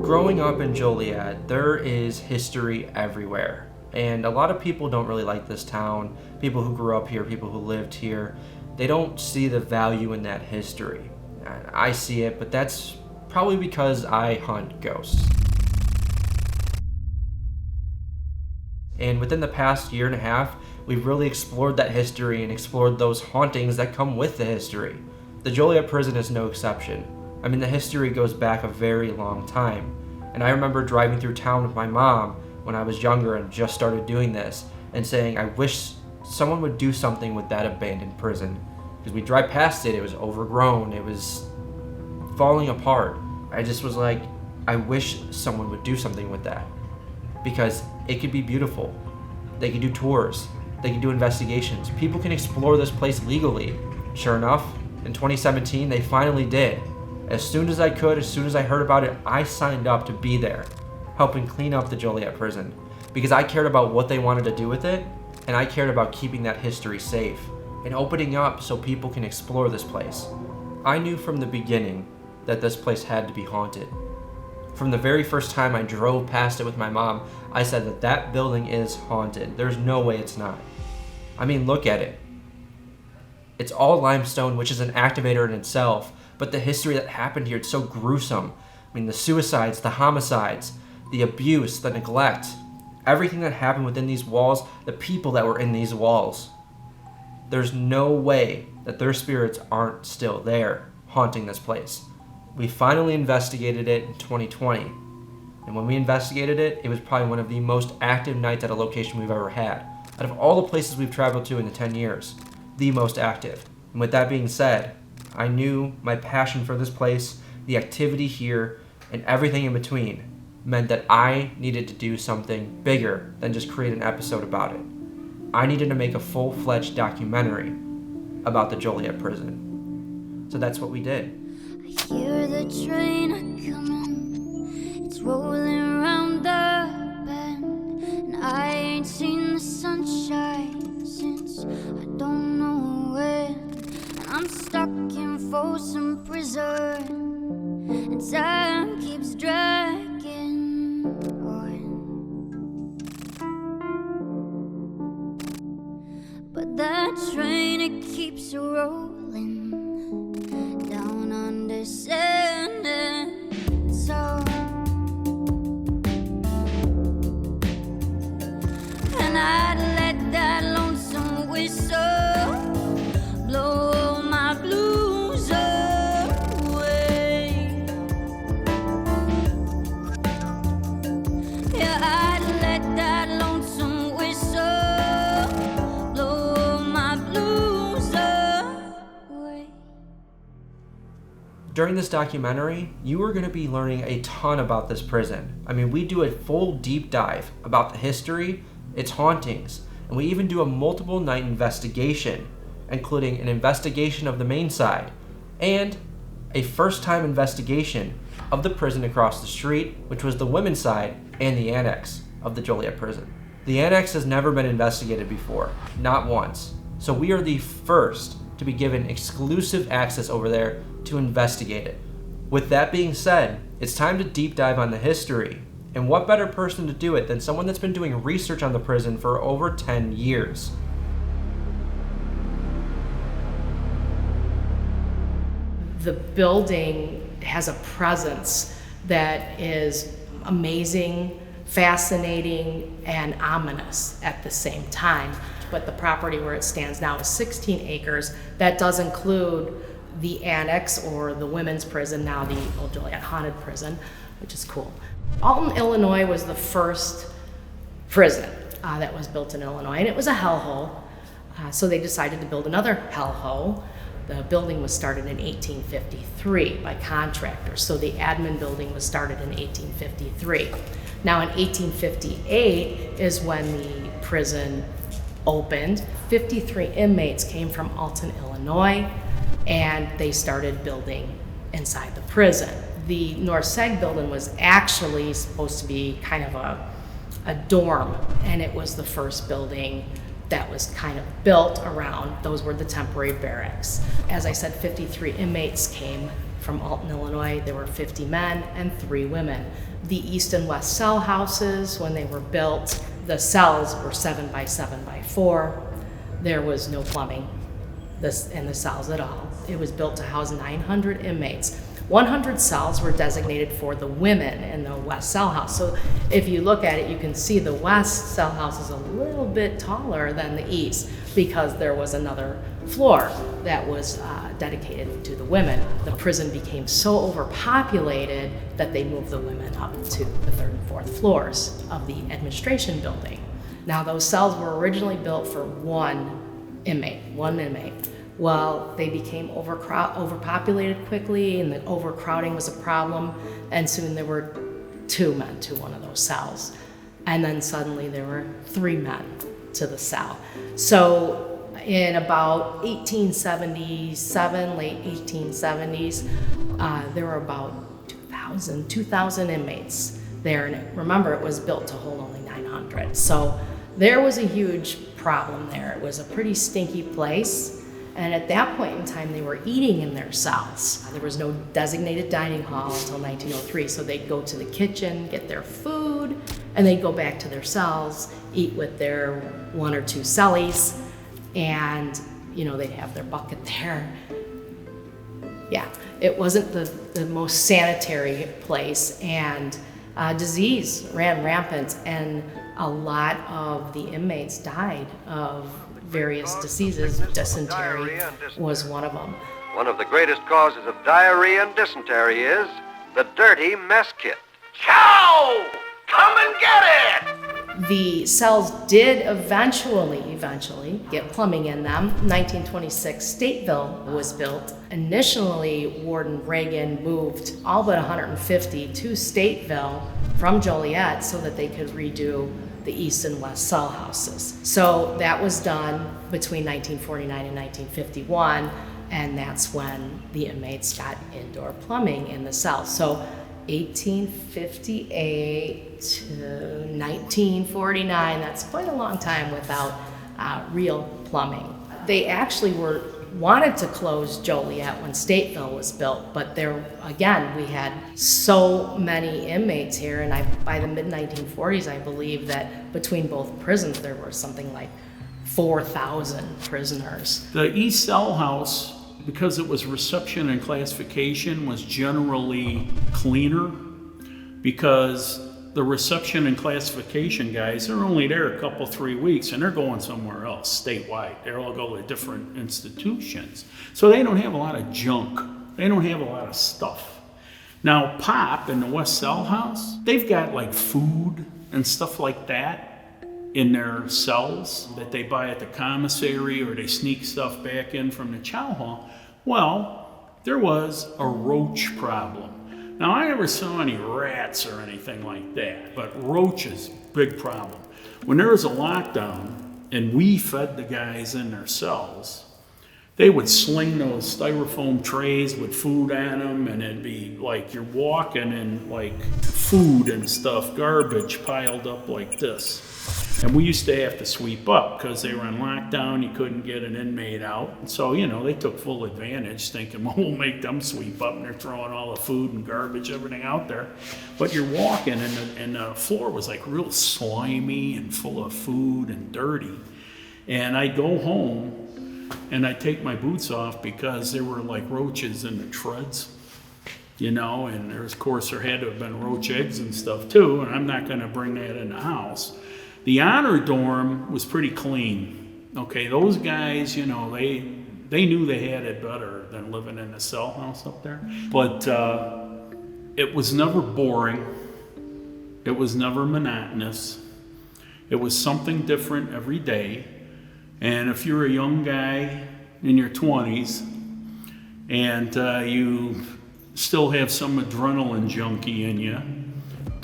Growing up in Joliet, there is history everywhere. And a lot of people don't really like this town. People who grew up here, people who lived here, they don't see the value in that history. I see it, but that's probably because I hunt ghosts. And within the past year and a half, we've really explored that history and explored those hauntings that come with the history. The Joliet Prison is no exception. I mean, the history goes back a very long time. And I remember driving through town with my mom when I was younger and just started doing this and saying, I wish someone would do something with that abandoned prison. Because we drive past it, it was overgrown, it was falling apart. I just was like, I wish someone would do something with that. Because it could be beautiful. They could do tours, they could do investigations. People can explore this place legally. Sure enough, in 2017, they finally did. As soon as I could, as soon as I heard about it, I signed up to be there, helping clean up the Joliet prison. Because I cared about what they wanted to do with it, and I cared about keeping that history safe and opening up so people can explore this place. I knew from the beginning that this place had to be haunted. From the very first time I drove past it with my mom, I said that that building is haunted. There's no way it's not. I mean, look at it. It's all limestone, which is an activator in itself, but the history that happened here, it's so gruesome. I mean, the suicides, the homicides, the abuse, the neglect, everything that happened within these walls, the people that were in these walls. There's no way that their spirits aren't still there, haunting this place. We finally investigated it in 2020. And when we investigated it, it was probably one of the most active nights at a location we've ever had. Out of all the places we've traveled to in the 10 years, the most active. And with that being said, I knew my passion for this place, the activity here, and everything in between meant that I needed to do something bigger than just create an episode about it. I needed to make a full-fledged documentary about the Joliet prison. So that's what we did. I hear the train coming, it's rolling around the bend, and I ain't seen the sunshine since I don't know when. And I'm stuck in Folsom Prison, and time keeps dragging on. But that train, it keeps rolling down on this ending song. And I'd let that lonesome whistle blow all my blues away. Yeah, I'd let that lonesome whistle blow all my blues away. During this documentary, you are going to be learning a ton about this prison. I mean, we do a full deep dive about the history, its hauntings, and we even do a multiple night investigation, including an investigation of the main side and a first time investigation of the prison across the street, which was the women's side and the annex of the Joliet prison. The annex has never been investigated before, not once. So we are the first to be given exclusive access over there to investigate it. With that being said, it's time to deep dive on the history. And what better person to do it than someone that's been doing research on the prison for over 10 years. The building has a presence that is amazing, fascinating, and ominous at the same time. But the property where it stands now is 16 acres. That does include the annex, or the women's prison, now the Old Joliet Haunted Prison, which is cool. Alton, Illinois was the first prison that was built in Illinois, and it was a hellhole. So they decided to build another hellhole. The building was started in 1853 by contractors, so the admin building was started in 1853. Now in 1858 is when the prison opened. 53 inmates came from Alton, Illinois, and they started building inside the prison. The North Seg building was actually supposed to be kind of a dorm, and it was the first building that was kind of built around. Those were the temporary barracks. As I said, 53 inmates came from Alton, Illinois. There were 50 men and 3 women. The east and west cell houses, when they were built, the cells were 7 by 7 by 4. There was no plumbing in the cells at all. It was built to house 900 inmates. 100 cells were designated for the women in the west cell house. So if you look at it, you can see the west cell house is a little bit taller than the east because there was another floor that was dedicated to the women. The prison became so overpopulated that they moved the women up to the 3rd and 4th floors of the administration building. Now, those cells were originally built for one inmate. Well, they became overpopulated quickly, and the overcrowding was a problem, and soon there were 2 men to one of those cells. And then suddenly there were 3 men to the cell. So in about 1877, late 1870s, there were about 2,000 inmates there. And remember, it was built to hold only 900. So there was a huge problem there. It was a pretty stinky place. And at that point in time, they were eating in their cells. There was no designated dining hall until 1903. So they'd go to the kitchen, get their food, and they'd go back to their cells, eat with their 1 or 2 cellies, and they'd have their bucket there. Yeah, it wasn't the most sanitary place, and disease ran rampant, and a lot of the inmates died of various diseases. Dysentery was one of them. One of the greatest causes of diarrhea and dysentery is the dirty mess kit. Chow! Come and get it! The cells did eventually get plumbing in them. 1926, Stateville was built. Initially, Warden Reagan moved all but 150 to Stateville from Joliet so that they could redo the east and west cell houses. So that was done between 1949 and 1951, and that's when the inmates got indoor plumbing in the cells. So 1858 to 1949, that's quite a long time without real plumbing. They actually wanted to close Joliet when Stateville was built, but there, again, we had so many inmates here, and by the mid-1940s, I believe that between both prisons, there were something like 4,000 prisoners. The East Cell House, because it was reception and classification, was generally cleaner because the reception and classification guys are only there a couple, 3 weeks, and they're going somewhere else statewide. They all go to different institutions. So they don't have a lot of junk. They don't have a lot of stuff. Now, Pop in the West Cell House, they've got like food and stuff like that in their cells that they buy at the commissary, or they sneak stuff back in from the chow hall. Well, there was a roach problem. Now, I never saw any rats or anything like that, but roaches, big problem. When there was a lockdown and we fed the guys in their cells, they would sling those styrofoam trays with food on them, and it'd be like you're walking in like food and stuff, garbage piled up like this. And we used to have to sweep up because they were on lockdown. You couldn't get an inmate out. And so, they took full advantage, thinking, well, we'll make them sweep up, and they're throwing all the food and garbage, everything out there. But you're walking, and the floor was like real slimy and full of food and dirty. And I'd go home, and I'd take my boots off because there were like roaches in the treads. And of course, there had to have been roach eggs and stuff too, and I'm not going to bring that in the house. The honor dorm was pretty clean. Okay, those guys, they knew they had it better than living in a cell house up there. But it was never boring. It was never monotonous. It was something different every day. And if you're a young guy in your 20s and you still have some adrenaline junkie in you,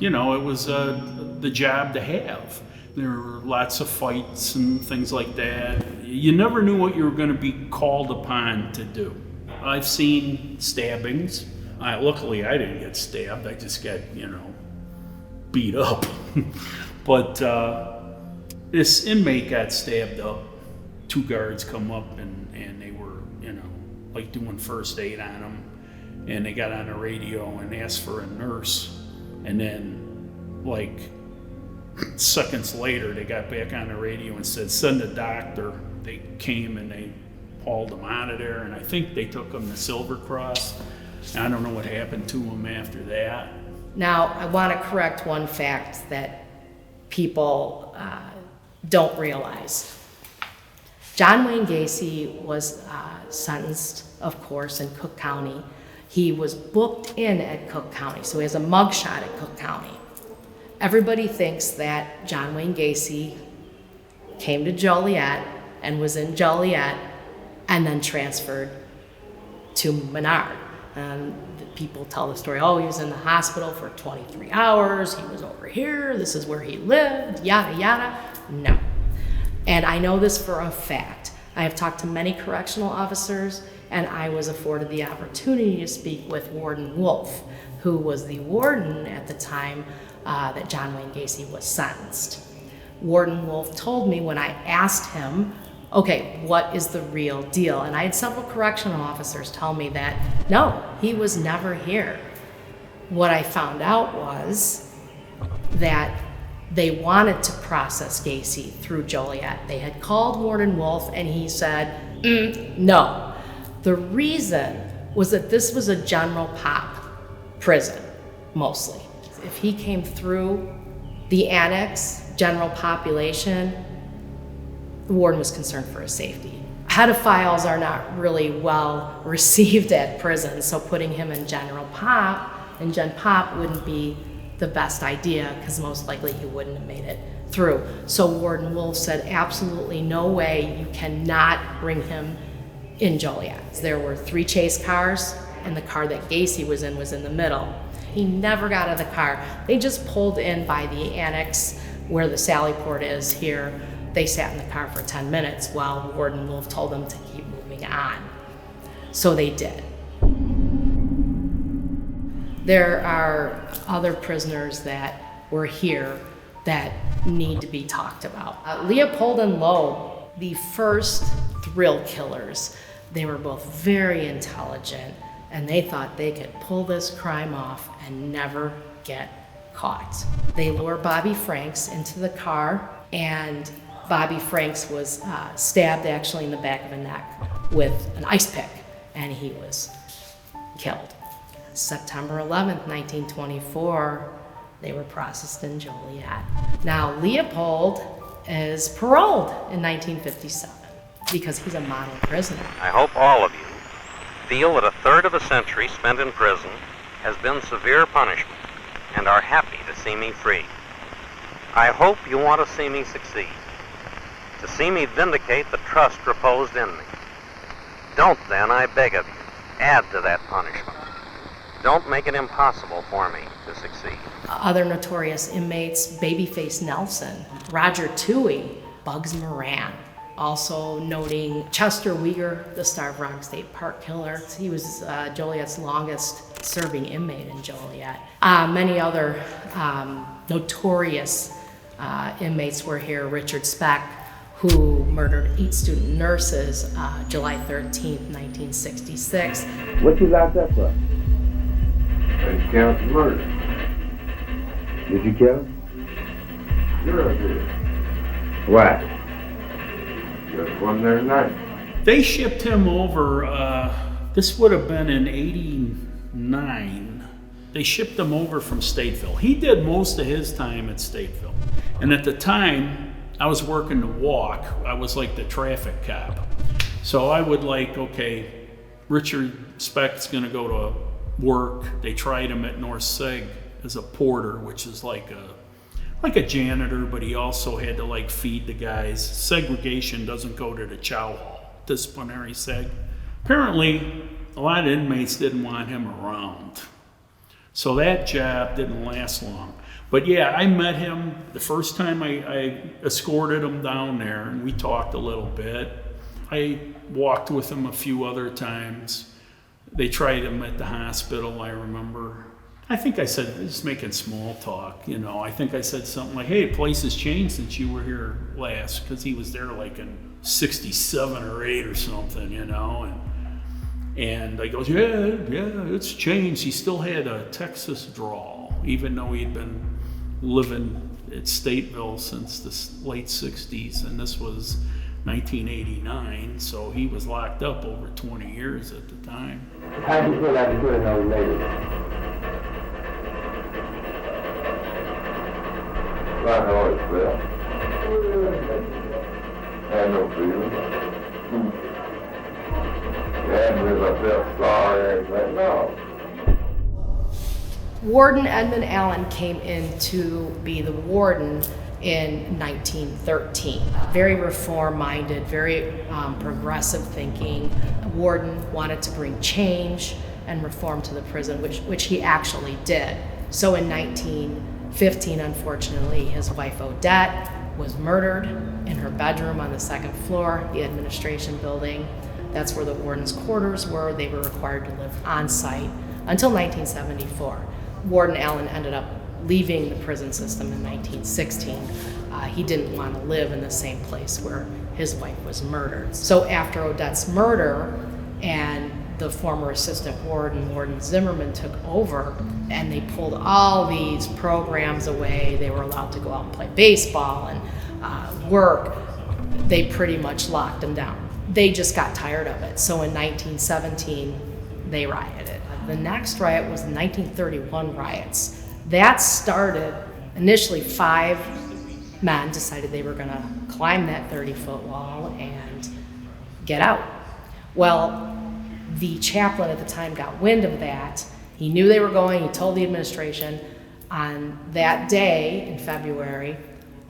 it was the job to have. There were lots of fights and things like that. You never knew what you were going to be called upon to do. I've seen stabbings. Luckily, I didn't get stabbed. I just got, beat up. But this inmate got stabbed up. 2 guards come up and they were, like doing first aid on him. and they got on the radio and asked for a nurse. And then, like, seconds later, they got back on the radio and said, send a doctor. They came and they hauled him out of there, and I think they took him to Silver Cross. I don't know what happened to him after that. Now, I want to correct one fact that people don't realize. John Wayne Gacy was sentenced, of course, in Cook County. He was booked in at Cook County, so he has a mugshot at Cook County. Everybody thinks that John Wayne Gacy came to Joliet and was in Joliet and then transferred to Menard. And people tell the story, oh, he was in the hospital for 23 hours, he was over here, this is where he lived, yada, yada. No. And I know this for a fact. I have talked to many correctional officers, and I was afforded the opportunity to speak with Warden Wolf, who was the warden at the time that John Wayne Gacy was sentenced. Warden Wolf told me when I asked him, okay, what is the real deal? And I had several correctional officers tell me that, no, he was never here. What I found out was that they wanted to process Gacy through Joliet. They had called Warden Wolf and he said, no. The reason was that this was a general pop prison, mostly. If he came through the Annex, general population, the warden was concerned for his safety. Pedophiles are not really well received at prisons, so putting him in general pop and gen pop wouldn't be the best idea because most likely he wouldn't have made it through. So Warden Wolf said, absolutely no way, you cannot bring him in Joliet. There were 3 chase cars, and the car that Gacy was in the middle. He never got out of the car. They just pulled in by the Annex where the Sally Port is here. They sat in the car for 10 minutes while Warden Wolf told them to keep moving on. So they did. There are other prisoners that were here that need to be talked about. Leopold and Loeb, the first thrill killers, they were both very intelligent, and they thought they could pull this crime off and never get caught. They lured Bobby Franks into the car, and Bobby Franks was stabbed actually in the back of the neck with an ice pick, and he was killed. September 11th, 1924, they were processed in Joliet. Now, Leopold is paroled in 1957 because he's a model prisoner. I hope all of you feel that a third of a century spent in prison has been severe punishment and are happy to see me free. I hope you want to see me succeed, to see me vindicate the trust reposed in me. Don't then, I beg of you, add to that punishment. Don't make it impossible for me to succeed. Other notorious inmates, Babyface Nelson, Roger Toohey, Bugs Moran. Also noting Chester Weger, the Starved Rock State Park killer. He was Joliet's longest serving inmate in Joliet. Many other notorious inmates were here. Richard Speck, who murdered 8 student nurses July 13th, 1966. What you locked up for? It counts as murder. Did you kill him? Sure I did. Why? Just one there night. They shipped him over, this would have been in 89. They shipped him over from Stateville. He did most of his time at Stateville. And at the time, I was working the walk. I was like the traffic cop. So I would okay, Richard Speck's gonna go to work. They tried him at North Seg as a porter, which is like a janitor, but he also had to feed the guys. Segregation doesn't go to the chow hall, disciplinary seg. Apparently, a lot of inmates didn't want him around. So that job didn't last long. But yeah, I met him the first time I escorted him down there, and we talked a little bit. I walked with him a few other times. They tried him at the hospital, I remember. I think I said, just making small talk, I think I said something like, hey, the place has changed since you were here last, because he was there in 67 or 8 or something, And he goes, yeah, it's changed. He still had a Texas drawl, even though he'd been living at Stateville since the late 60s, and this was 1989, so he was locked up over 20 years at the time. How do you feel after killing those ladies? Like I always felt. I had no feeling. And if I felt sorry, I said, no. Warden Edmund Allen came in to be the warden in 1913. Very reform-minded, very progressive thinking. The warden wanted to bring change and reform to the prison, which he actually did. So in 1915, unfortunately, his wife Odette was murdered in her bedroom on the second floor, the administration building. That's where the warden's quarters were. They were required to live on site until 1974. Warden Allen ended up leaving the prison system in 1916. He didn't want to live in the same place where his wife was murdered. So after Odette's murder and the former assistant warden, Warden Zimmerman, took over, and they pulled all these programs away. They were allowed to go out and play baseball and work. They pretty much locked them down. They just got tired of it. So in 1917, they rioted. The next riot was the 1931 riots. That started, initially 5 men decided they were gonna climb that 30-foot wall and get out. Well, the chaplain at the time got wind of that. He knew they were going, he told the administration. On that day in February,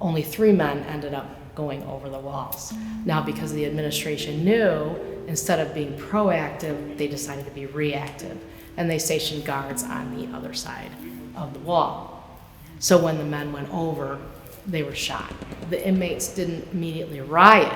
only 3 men ended up going over the walls. Now, because the administration knew, instead of being proactive, they decided to be reactive, and they stationed guards on the other side of the wall. So when the men went over, they were shot. The inmates didn't immediately riot.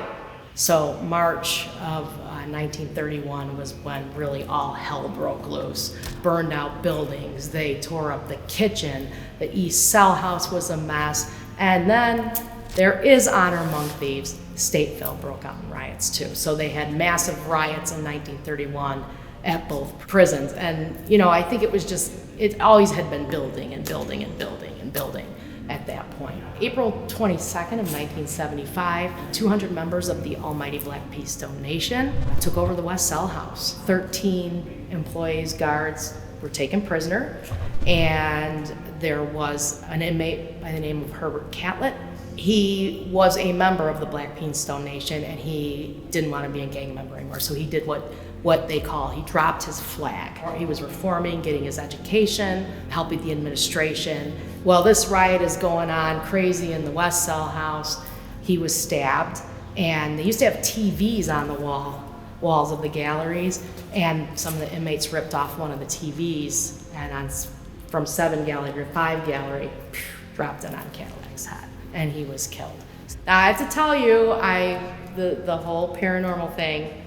So March of 1931 was when really all hell broke loose. Burned out buildings, they tore up the kitchen, the East Cell House was a mess, and then there is honor among thieves. Stateville broke out in riots too. So they had massive riots in 1931 at both prisons. And, you know, I think it was just, it always had been building and building and building and building at that point. April 22nd of 1975, 200 members of the Almighty Black Keystone Nation took over the West Cell House. 13 employees, guards, were taken prisoner, and there was an inmate by the name of Herbert Catlett. He was a member of the Black Keystone Nation, and he didn't want to be a gang member anymore, so he did what they call, he dropped his flag. He was reforming, getting his education, helping the administration. Well, this riot is going on crazy in the West Cell House. He was stabbed, and they used to have TVs on the walls of the galleries, and some of the inmates ripped off one of the TVs, and from 7 gallery to 5 gallery, dropped it on Cadillac's head, and he was killed. Now, I have to tell you, the whole paranormal thing,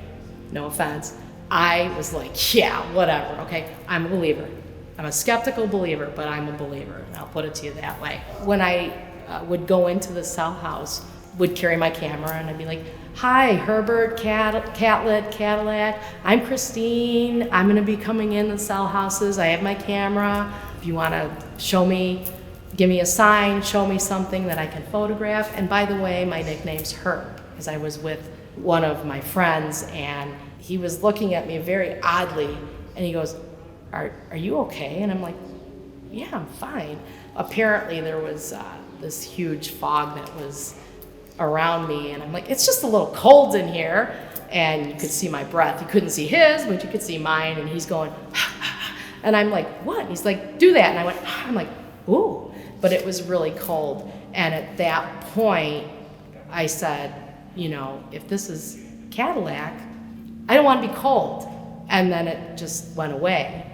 no offense, I was like, yeah, whatever, okay? I'm a believer. I'm a skeptical believer, but I'm a believer, and I'll put it to you that way. When I would go into the cell house, would carry my camera, and I'd be like, hi, Herbert, Catlett, Cadillac, I'm Christine. I'm gonna be coming in the cell houses. I have my camera. If you wanna show me, give me a sign, show me something that I can photograph. And by the way, my nickname's Herb, because I was with one of my friends, and he was looking at me very oddly, and he goes, are you okay? And I'm like, yeah, I'm fine. Apparently there was this huge fog that was around me, and I'm like, it's just a little cold in here. And you could see my breath. You couldn't see his, but you could see mine, and he's going, and I'm like, what? And he's like, do that. And I went, I'm like, ooh. But it was really cold. And at that point, I said, you know, if this is Cadillac, I don't want to be cold. And then it just went away.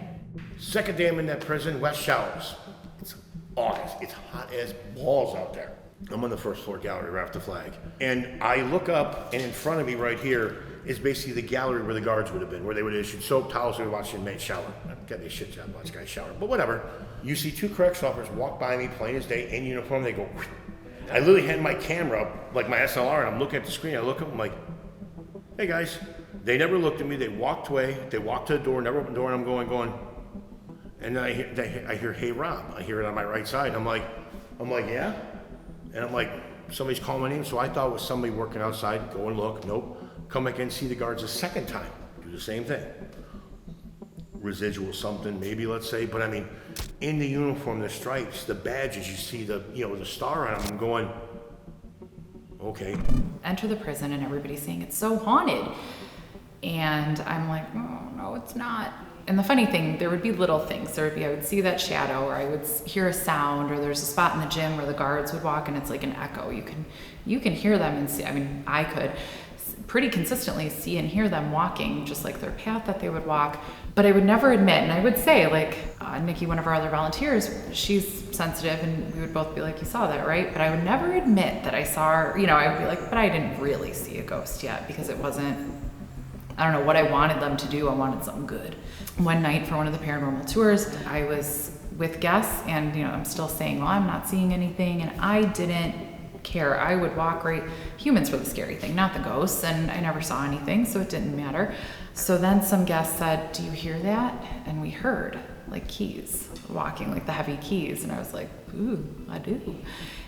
Second day I'm in that prison, West Showers. It's August. It's hot as balls out there. I'm on the first floor gallery right off the flag. And I look up, and in front of me right here is basically the gallery where the guards would have been, where they would have issued soap towels and watch the inmates shower. I'm getting a shit job watch guys shower, but whatever. You see 2 correctional officers walk by me, plain as day, in uniform, they go, whoosh. I literally had my camera up, like my SLR, and I'm looking at the screen. I look up, I'm like, hey guys, They never looked at me. They walked away. They walked to the door, never opened the door, and I'm going. And then I hear, "Hey, Rob." I hear it on my right side. I'm like, "Yeah?" And I'm like, somebody's calling my name. So I thought it was somebody working outside. Go and look. Nope. Come back in, see the guards a second time. Do the same thing. Residual something, maybe, let's say. But I mean, in the uniform, the stripes, the badges, you see the star on them. I'm going, okay. Enter the prison and everybody's saying it's so haunted. And I'm like, oh, no, it's not. And the funny thing, there would be little things. I would see that shadow, or I would hear a sound, or there's a spot in the gym where the guards would walk and it's like an echo. You can hear them and see, I could pretty consistently see and hear them walking, just like their path that they would walk. But I would never admit, and I would say, like, Nikki, one of our other volunteers, she's sensitive, and we would both be like, you saw that, right? But I would never admit that I saw her, I would be like, but I didn't really see a ghost yet, because it wasn't, I don't know what I wanted them to do. I wanted something good. One night for one of the paranormal tours, I was with guests, and I'm still saying, well, I'm not seeing anything, and I didn't care. I would walk right, humans were the scary thing, not the ghosts, and I never saw anything, so it didn't matter. So then some guest said, do you hear that? And we heard like keys walking, like the heavy keys, and I was like, ooh, I do.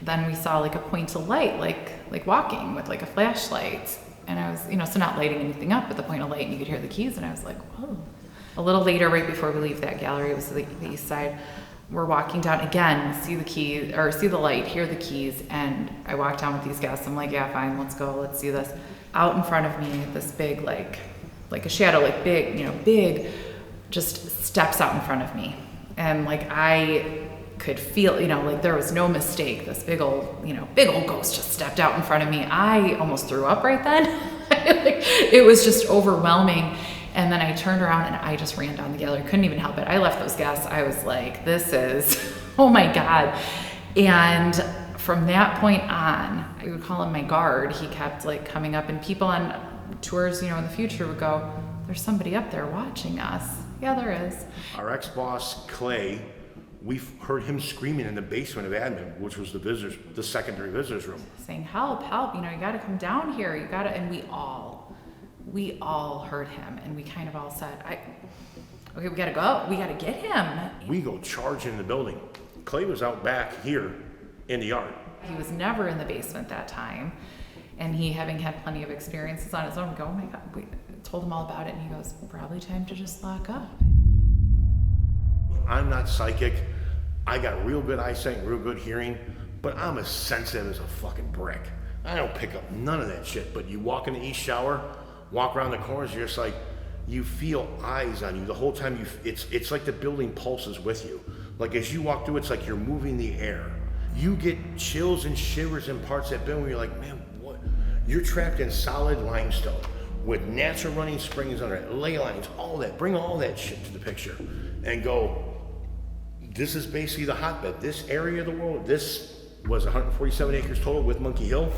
Then we saw like a point of light, like walking with like a flashlight, and I was, so not lighting anything up, but the point of light, and you could hear the keys, and I was like, whoa. A little later, right before we leave that gallery, it was the east side, we're walking down again, see the key, or see the light, hear the keys, and I walk down with these guests. I'm like, yeah, fine, let's go, let's see this. Out in front of me, this big, like a shadow, like big, just steps out in front of me. And like I could feel, like there was no mistake. This big old ghost just stepped out in front of me. I almost threw up right then. It was just overwhelming. And then I turned around and I just ran down the gallery. Couldn't even help it. I left those guests. I was like, this is, oh my God. And from that point on, I would call him my guard. He kept like coming up, and people on tours, in the future would go, there's somebody up there watching us. Yeah, there is. Our ex-boss, Clay, we heard him screaming in the basement of admin, which was the secondary visitors room. Saying, help, you gotta come down here. You gotta, and we all heard him, and we kind of all said, okay, we gotta go. We gotta get him. We go charging in the building. Clay was out back here in the yard. He was never in the basement that time, and he, having had plenty of experiences on his own, go, oh my God, we told him all about it, and he goes, probably time to just lock up. I'm not psychic. I got real good eyesight and real good hearing, but I'm as sensitive as a fucking brick. I don't pick up none of that shit, but you walk in the east shower, walk around the corners, you're just like, you feel eyes on you the whole time. It's like the building pulses with you. Like as you walk through, it's like you're moving the air. You get chills and shivers in parts of that building where you're like, man, what? You're trapped in solid limestone with natural running springs under it, ley lines, all that. Bring all that shit to the picture and go, this is basically the hotbed. This area of the world, this was 147 acres total with Monkey Hill.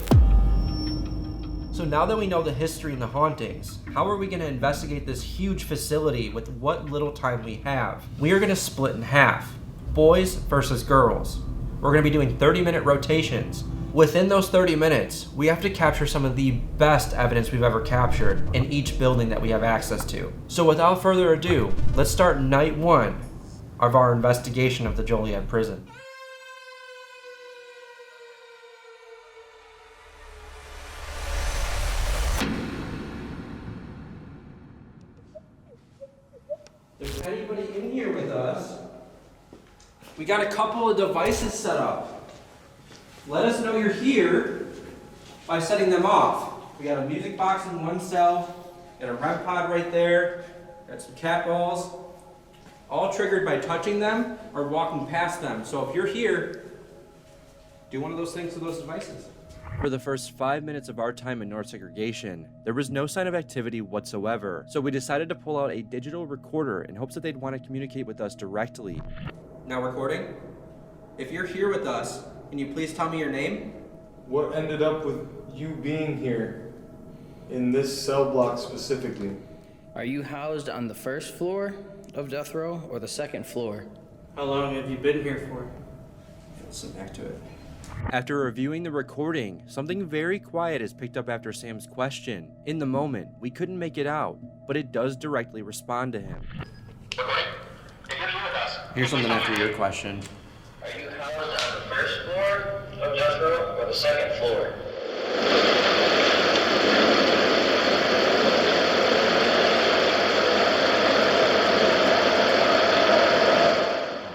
So now that we know the history and the hauntings, how are we going to investigate this huge facility with what little time we have? We are going to split in half, boys versus girls. We're going to be doing 30-minute rotations. Within those 30 minutes, we have to capture some of the best evidence we've ever captured in each building that we have access to. So without further ado, let's start night one of our investigation of the Joliet Prison. If there's anybody in here with us, we got a couple of devices set up. Let us know you're here by setting them off. We got a music box in one cell, got a REM pod right there, got some cat balls, all triggered by touching them or walking past them. So if you're here, do one of those things to those devices. For the first 5 minutes of our time in North Segregation, there was no sign of activity whatsoever, so we decided to pull out a digital recorder in hopes that they'd want to communicate with us directly. Now recording. If you're here with us, can you please tell me your name? What ended up with you being here in this cell block specifically? Are you housed on the first floor of death row or the second floor? How long have you been here for? Listen back to it. After reviewing the recording, something very quiet is picked up after Sam's question. In the moment, we couldn't make it out, but it does directly respond to him. Here's something after your question. Are you housed on the first floor of death row or the second floor?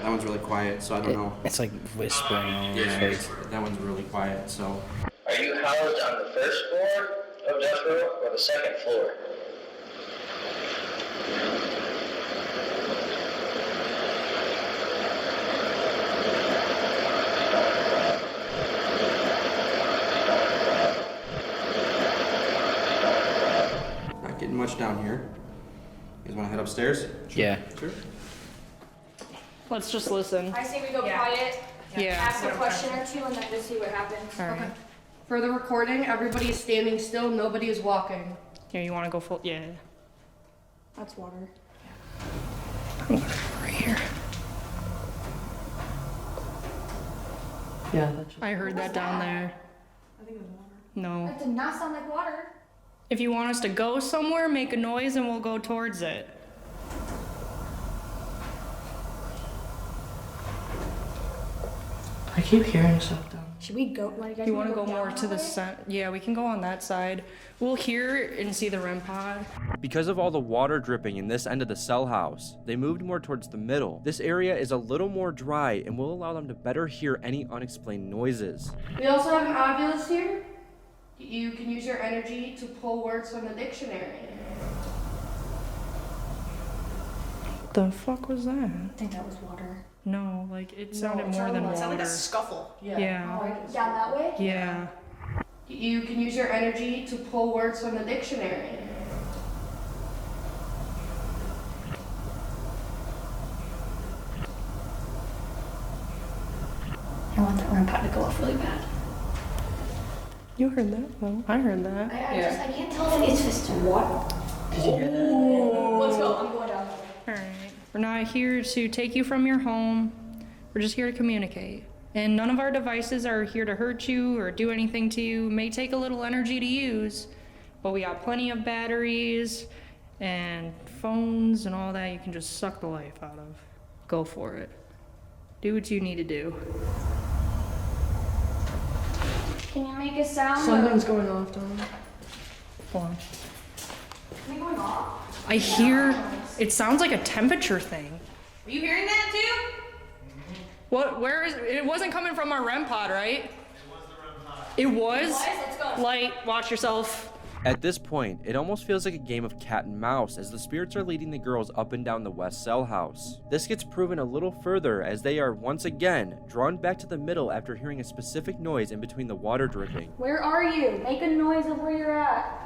That one's really quiet, so I don't know. It's like whispering. Yeah, that one's really quiet, so. Are you housed on the first floor of death row or the second floor? Not getting much down here. You guys want to head upstairs? Yeah. Sure. Let's just listen. I say we go quiet, Yeah. ask a question or two, and then just see what happens. All right. For the recording, everybody is standing still, nobody is walking. Here, you want to go full? Yeah. That's water. Right here. Yeah, that's I heard that down there. I think it was water. No. That did not sound like water. If you want us to go somewhere, make a noise and we'll go towards it. I keep hearing stuff down. Should we go? Like, You want to go more to the center? Yeah, we can go on that side. We'll hear and see the REM pod. Because of all the water dripping in this end of the cell house, they moved more towards the middle. This area is a little more dry and will allow them to better hear any unexplained noises. We also have an obvious here. You can use your energy to pull words from the dictionary. The fuck was that? I think that was water. No, like it sounded more than It sounded like water. a scuffle. Yeah. Like, down that way? Yeah. You can use your energy to pull words from the dictionary. I want that REM pod to go off really bad. You heard that? Well, I heard that. I can't tell if it's just what. Did you hear that? Let's go. I'm going down. All right. We're not here to take you from your home. We're just here to communicate. And none of our devices are here to hurt you or do anything to you. It may take a little energy to use, but we got plenty of batteries and phones and all that you can just suck the life out of. Go for it. Do what you need to do. Can you make a sound? Something's going off, Tom. Hold on. Is it going off? I hear, it sounds like a temperature thing. Are you hearing that too? What, where is, it wasn't coming from our REM pod, right? It was? Let's go. Light, watch yourself. At this point, it almost feels like a game of cat and mouse as the spirits are leading the girls up and down the west cell house. This gets proven a little further as they are once again drawn back to the middle after hearing a specific noise in between the water dripping. Where are you? Make a noise of where you're at.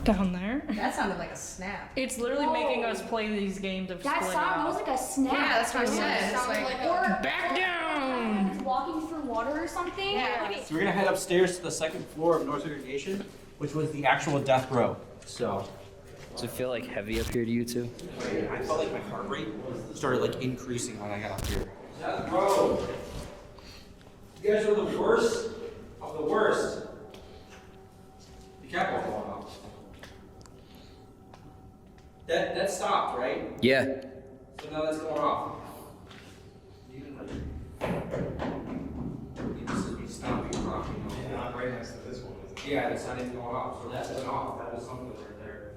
Down there. That sounded like a snap. It's literally making us play these games of That splitting sound out. was like a snap. Yeah, that's what I said. It's like, or Back down! just walking through water or something. Yeah. So we're gonna head upstairs to the second floor of North Segregation, which was the actual death row. So Does it feel like heavy up here to you too? I felt like my heart rate started like increasing when I got up here. Death row. You guys are the worst of the worst. The cap won't go off. That stopped, right? Yeah. So now that's going off. This is me stopping rocking. Yeah, not right next to this one. Yeah, that's not even going off. So that wasn't off. That was something right there.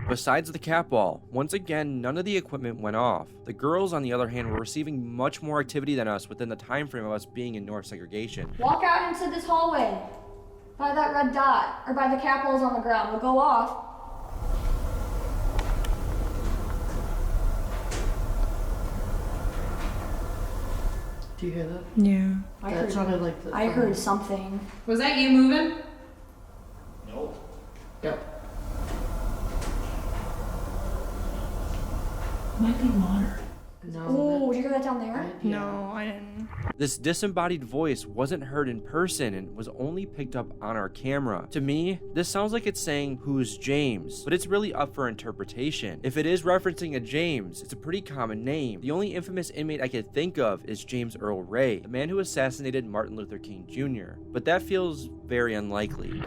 Besides the cat wall, once again, none of the equipment went off. The girls, on the other hand, were receiving much more activity than us within the time frame of us being in North Segregation. Walk out into this hallway by that red dot or by the capitals on the ground. We'll go off. Do you hear that? Yeah. That sounded like the. I heard something. Was that you moving? No. Yep. Might be water. Oh, did you hear that down there? No, I didn't. This disembodied voice wasn't heard in person and was only picked up on our camera. To me, this sounds like it's saying, "Who's James?" But it's really up for interpretation. If it is referencing a James, it's a pretty common name. The only infamous inmate I could think of is James Earl Ray, the man who assassinated Martin Luther King Jr. But that feels very unlikely.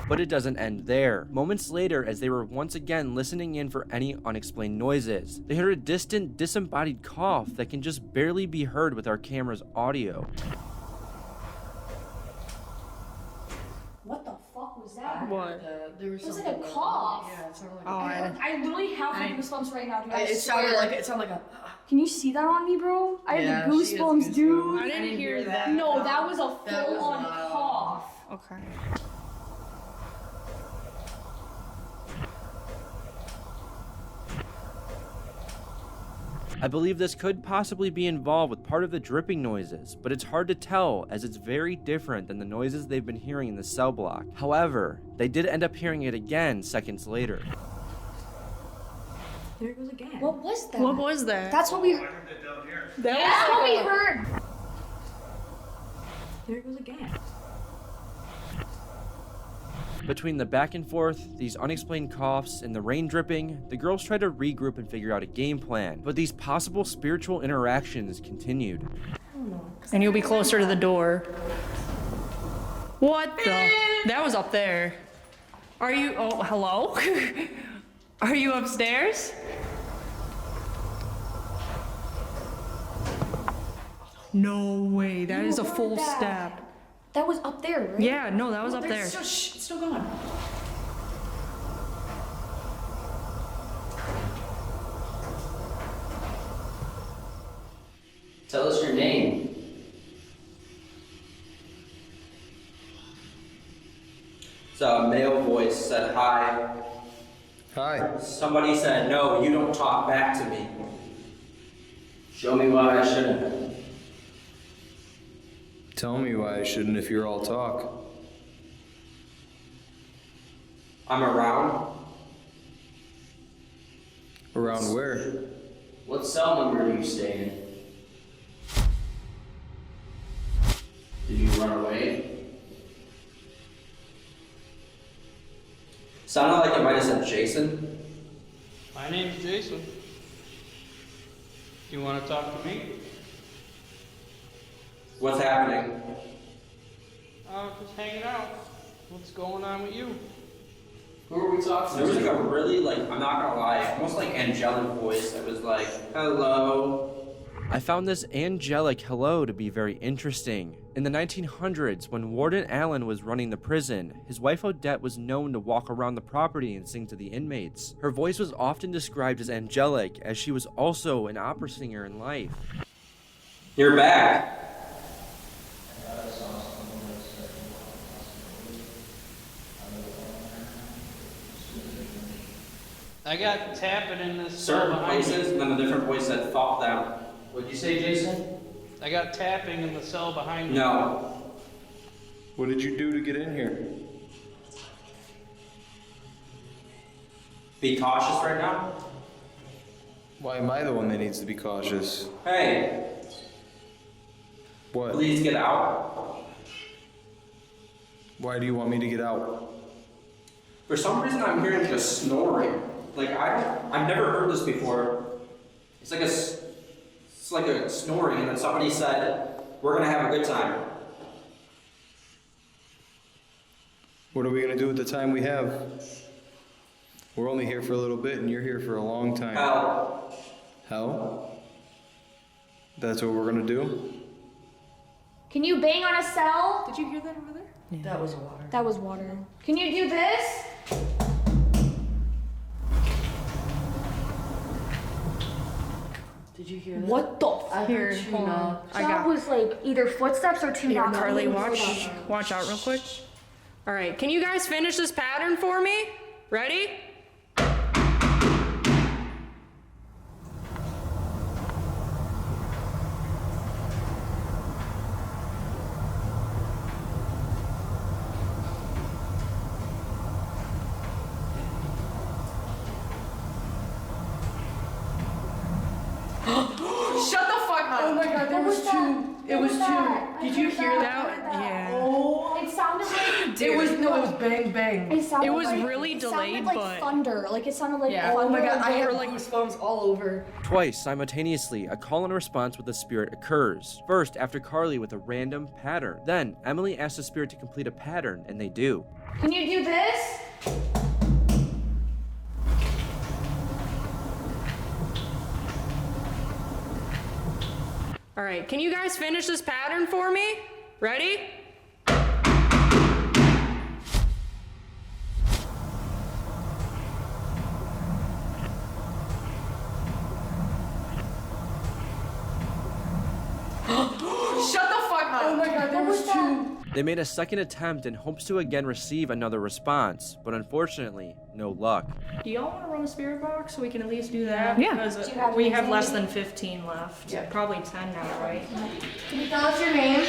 But it doesn't end there. Moments later, as they were once again listening in for any unexplained noises, they heard a distant, disembodied cough that can just barely be heard with our camera's audio. What the fuck was that? What? It was like a cough. Yeah, it sounded like I literally have the goosebumps right now, dude. I it sounded swear. like a. Can you see that on me, bro? I Yeah, have the she has goosebumps, dude. I didn't hear that. No, that was a That was full-on loud. cough. Okay. I believe this could possibly be involved with part of the dripping noises, but it's hard to tell as it's very different than the noises they've been hearing in the cell block. However, they did end up hearing it again seconds later. There it goes again. What was that? What was that? That's what we. That That's what we heard. There it goes again. Between the back and forth, these unexplained coughs, and the rain dripping, the girls tried to regroup and figure out a game plan, but these possible spiritual interactions continued. And you'll be closer to the door. What the? That was up there. Are you? Oh, hello? Are you upstairs? No way. That is a heard full that. step. That was up there, right? Yeah, no, that was up there. It's still going. Tell us your name. So a male voice said hi. Hi. Somebody said, "No, you don't talk back to me." Show me why I shouldn't. Tell me why I shouldn't if you're all talk. I'm around. Around where? What cell number do you stay in? Did you run away? Sounded like it might have said Jason. My name's Jason. You want to talk to me? What's happening? Just hanging out. What's going on with you? Who are we talking There was like to? a really, I'm not gonna lie, almost like angelic voice that was like, "Hello." I found this angelic hello to be very interesting. In the 1900s, when Warden Allen was running the prison, his wife Odette was known to walk around the property and sing to the inmates. Her voice was often described as angelic, as she was also an opera singer in life. You're back. I got tapping in this Certain cell behind places, me. and then a different voice said, "Fall down." What'd you say, Jason? I got tapping in the cell behind me. No. What did you do to get in here? Be cautious right now. Why am I the one that needs to be cautious? Hey, What? please get out. Why do you want me to get out? For some reason, I'm hearing just snoring. I've never heard this before. It's like a snoring, and then somebody said, "We're gonna have a good time." What are we gonna do with the time we have? We're only here for a little bit and you're here for a long time. Hell. Hell? That's what we're gonna do? Can you bang on a cell? Did you hear that over there? Yeah. That was water. That was water. Can you do this? Did you hear that? What the? I heard you knock. That was like either footsteps or two Here, knocks. Carly, watch out real quick. All right, can you guys finish this pattern for me? Ready? that. Did you hear that? Yeah. Oh. It sounded like It was bang bang. It sounded It was like, really it delayed, sounded like but thunder. Like it sounded like yeah. thunder. Oh my god, I and have like goosebumps all over. Twice simultaneously, a call and response with the spirit occurs. First, after Carly with a random pattern. Then, Emily asks the spirit to complete a pattern, and they do. Can you do this? All right, can you guys finish this pattern for me? Ready? Shut the fuck up! Oh my god, there was two. They made a second attempt in hopes to again receive another response, but unfortunately, no luck. Do y'all want to run a spirit box so we can at least do that? Yeah. Because Do you have we any have less name? than 15 left. Yeah. Probably 10 now, right? Can you tell us your name?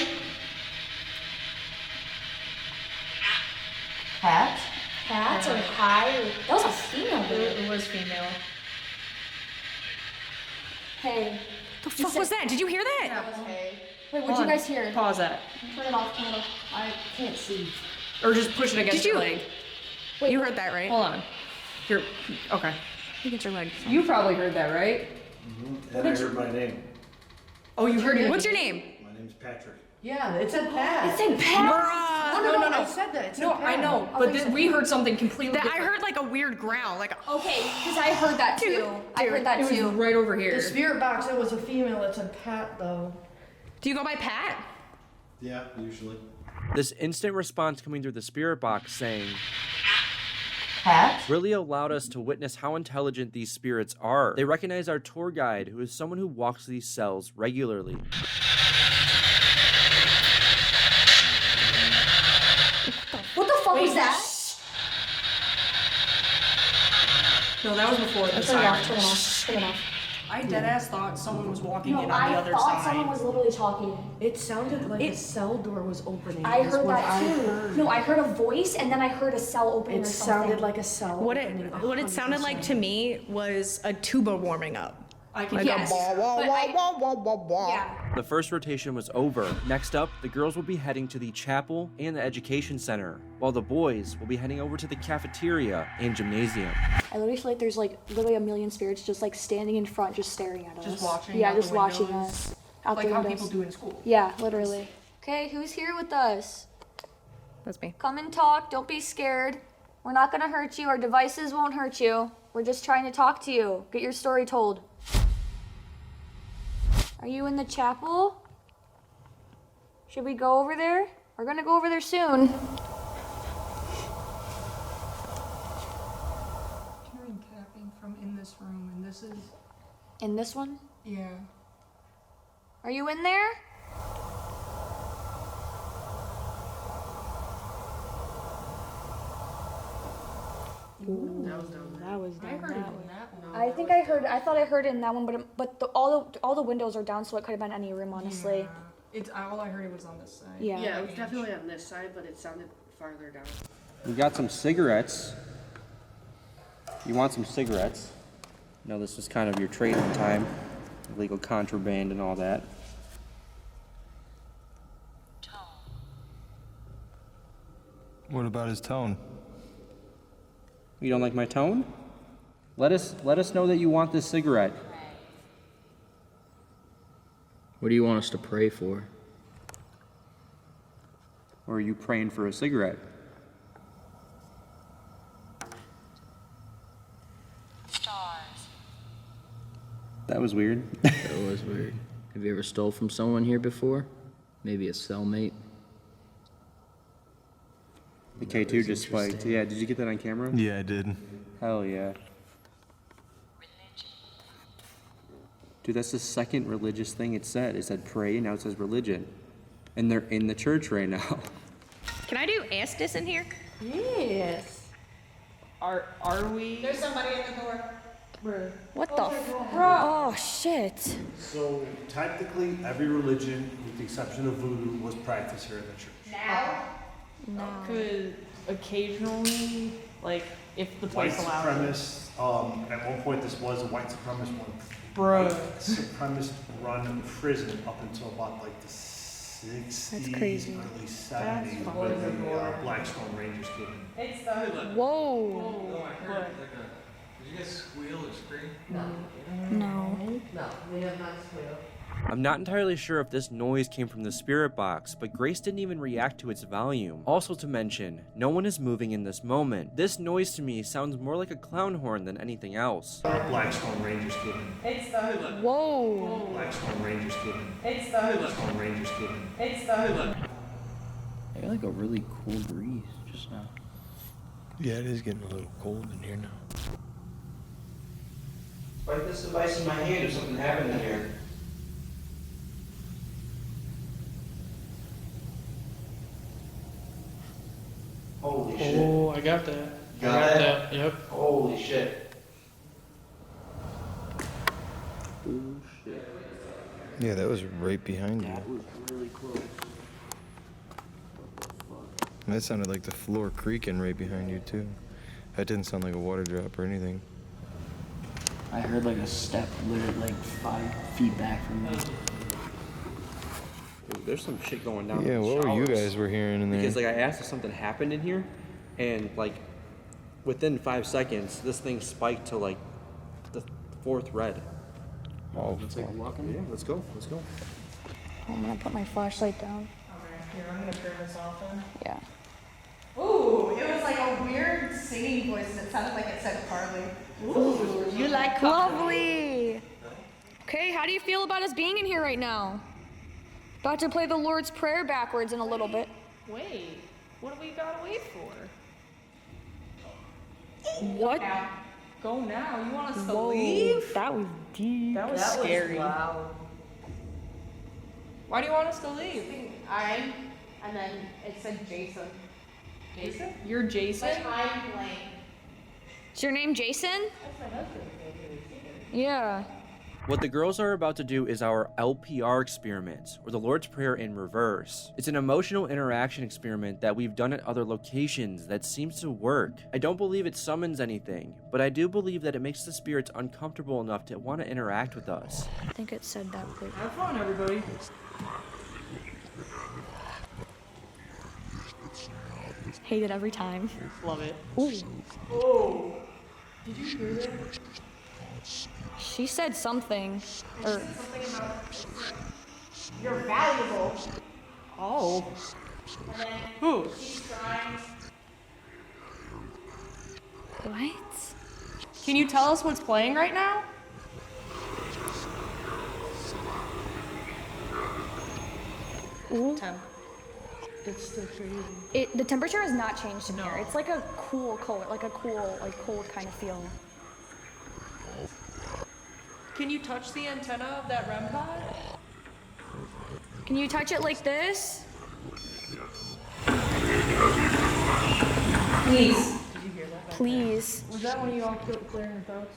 Hat? Pat or hi? Or... That was a female. It was female. Hey. The fuck was that? Did you hear that? Hey. Wait, what'd you guys hear? Pause that. Turn it off. Turn it off. I can't see. Or just push it against Did your you- leg. Wait, You heard that, right? Hold on. Here. Okay. Against your leg. You probably heard that, right? And I heard my name. Oh, you heard it. What's your name? My name's Patrick. Yeah, it said Pat. It said Pat. No. I said that. It said No, Pat. I know, Oh, but you then said we Pat. heard something completely That I different. heard like a weird growl, like a. Okay, because I heard that too. I heard that It was too. right over here. The spirit box, it was a female. It said Pat, though. Do you go by Pat? Yeah, usually. This instant response coming through the spirit box saying, Pat? really allowed us to witness how intelligent these spirits are. They recognize our tour guide, who is someone who walks these cells regularly. What the fuck was that? No, that was before the Turn it siren. off. Turn it off. Turn it off. I deadass thought someone was walking No, in on the I other thought side. someone was literally talking. It sounded like a cell door was opening. I is heard what that I too. heard. No, I heard a voice and then I heard a cell opening. It or something. sounded like a cell opening. What it sounded like to me was a tuba warming up. I can Like Yes. a wah, wah, But wah, I- wah, wah, wah, wah. Yeah. The first rotation was over. Next up, the girls will be heading to the chapel and the education center, while the boys will be heading over to the cafeteria and gymnasium. I literally feel like there's like literally a million spirits just like standing in front, just staring at us. Just watching Yeah, out just the watching windows. us. Out Like the how windows. people do in school. Yeah, literally. Okay, who's here with us? That's me. Come and talk. Don't be scared. We're not gonna hurt you. Our devices won't hurt you. We're just trying to talk to you. Get your story told. Are you in the chapel? Should we go over there? We're gonna go over there soon. Hearing tapping from in this room, and this is. In this one? Yeah. Are you in there? That was I heard it in that one. I think I thought I heard it in that one, but all the windows are down, so it could have been any room, honestly. It's all I heard was on this side. Yeah. Yeah, it was definitely on this side, but it sounded farther down. We got some cigarettes. You want some cigarettes? No, this was kind of your trading time. Illegal contraband and all that. What about his tone? You don't like my tone? Let us know that you want this cigarette. What do you want us to pray for? Or are you praying for a cigarette? That was weird. That was weird. Have you ever stole from someone here before? Maybe a cellmate? The K2 just spiked. Yeah, did you get that on camera? Yeah, I did. Hell yeah. Dude, that's the second religious thing it said. It said pray, and now it says religion. And they're in the church right now. Can I do Estes in here? Yes. Are we? There's somebody in the door. Where? What the? Oh shit. So technically, every religion, with the exception of voodoo, was practiced here in the church. No. Could occasionally, like, if the White place allowed it. supremacist. At one point, this was a white supremacist one. Bro. White supremacist run prison up until about like the 60, That's crazy. early 70s, That's with the fucking Blackstone Rangers came in. It's the. Whoa. Did you guys squeal or scream? No. No, we have not squealed. I'm not entirely sure if this noise came from the spirit box, but Grace didn't even react to its volume. Also to mention, no one is moving in this moment. This noise to me sounds more like a clown horn than anything else. Blackstone Rangers came in. It's the. Whoa. Blackstone Rangers came in. It's the. Blackstone Rangers came in. It's the. I got like a really cool breeze just now. Yeah, it is getting a little cold in here now. Like this device in my hand or something happened in here. Holy shit. Oh, I got that. Got it? that. Yep. Holy shit. Oh shit. Yeah, that was right behind you. That was really close. That sounded like the floor creaking right behind you, too. That didn't sound like a water drop or anything. I heard like a step literally like 5 feet back from me. Dude, there's some shit going down. Yeah, in the what were you showers. guys were hearing in there? Because like I asked if something happened in here, and like within 5 seconds, this thing spiked to like the 4th red. Oh, let's take a walk in. Yeah, let's go. Let's go. I'm gonna put my flashlight down. Okay, here, I'm gonna turn this off then. Yeah. Ooh, it was like a weird singing voice and it sounded like it said Carly. Ooh, you like lovely. Okay, how do you feel about us being in here right now? About to play the Lord's Prayer backwards in a little bit. Wait, what do we gotta wait for? What? Go now. You want us to Whoa, leave? that was deep. That was scary. Wow. Why do you want us to leave? I'm, and then it said Jason. Jason? You're Jason? But I'm blank. Is your name Jason? That's my husband. Yeah. What the girls are about to do is our LPR experiment, or the Lord's Prayer in reverse. It's an emotional interaction experiment that we've done at other locations that seems to work. I don't believe it summons anything, but I do believe that it makes the spirits uncomfortable enough to want to interact with us. I think it said that quick. Have fun, everybody. Hate it every time. Love it. Ooh. Oh. Did you hear that? She said something. Or Something about you're valuable. Oh. And then Who? she's trying. what? Can you tell us what's playing right now? Ooh. It's so crazy. The temperature has not changed in here. It's like a cool color, like a cool, like cold kind of feel. Can you touch the antenna of that REM pod? Can you touch it like this? Please. Did you hear that? Please. Was that when you all clearing your throats?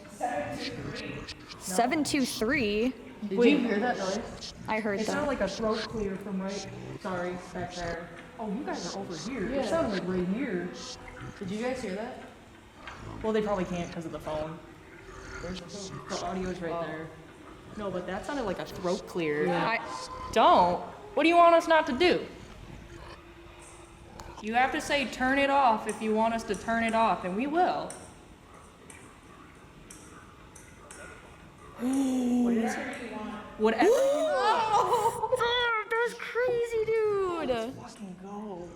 723. Did you hear that noise? I heard It that. sounded like a throat clear from right. Sorry, back there. Oh, you guys are over here. Yeah. It sounded like right here. Did you guys hear that? Well, they probably can't because of the phone. Where's the phone? The audio's right there. No, but that sounded like a throat clear. Yeah. Don't. What do you want us not to do? You have to say turn it off if you want us to turn it off, and we will. What is it? Whatever you want. Oh, that was crazy, dude. Fucking go.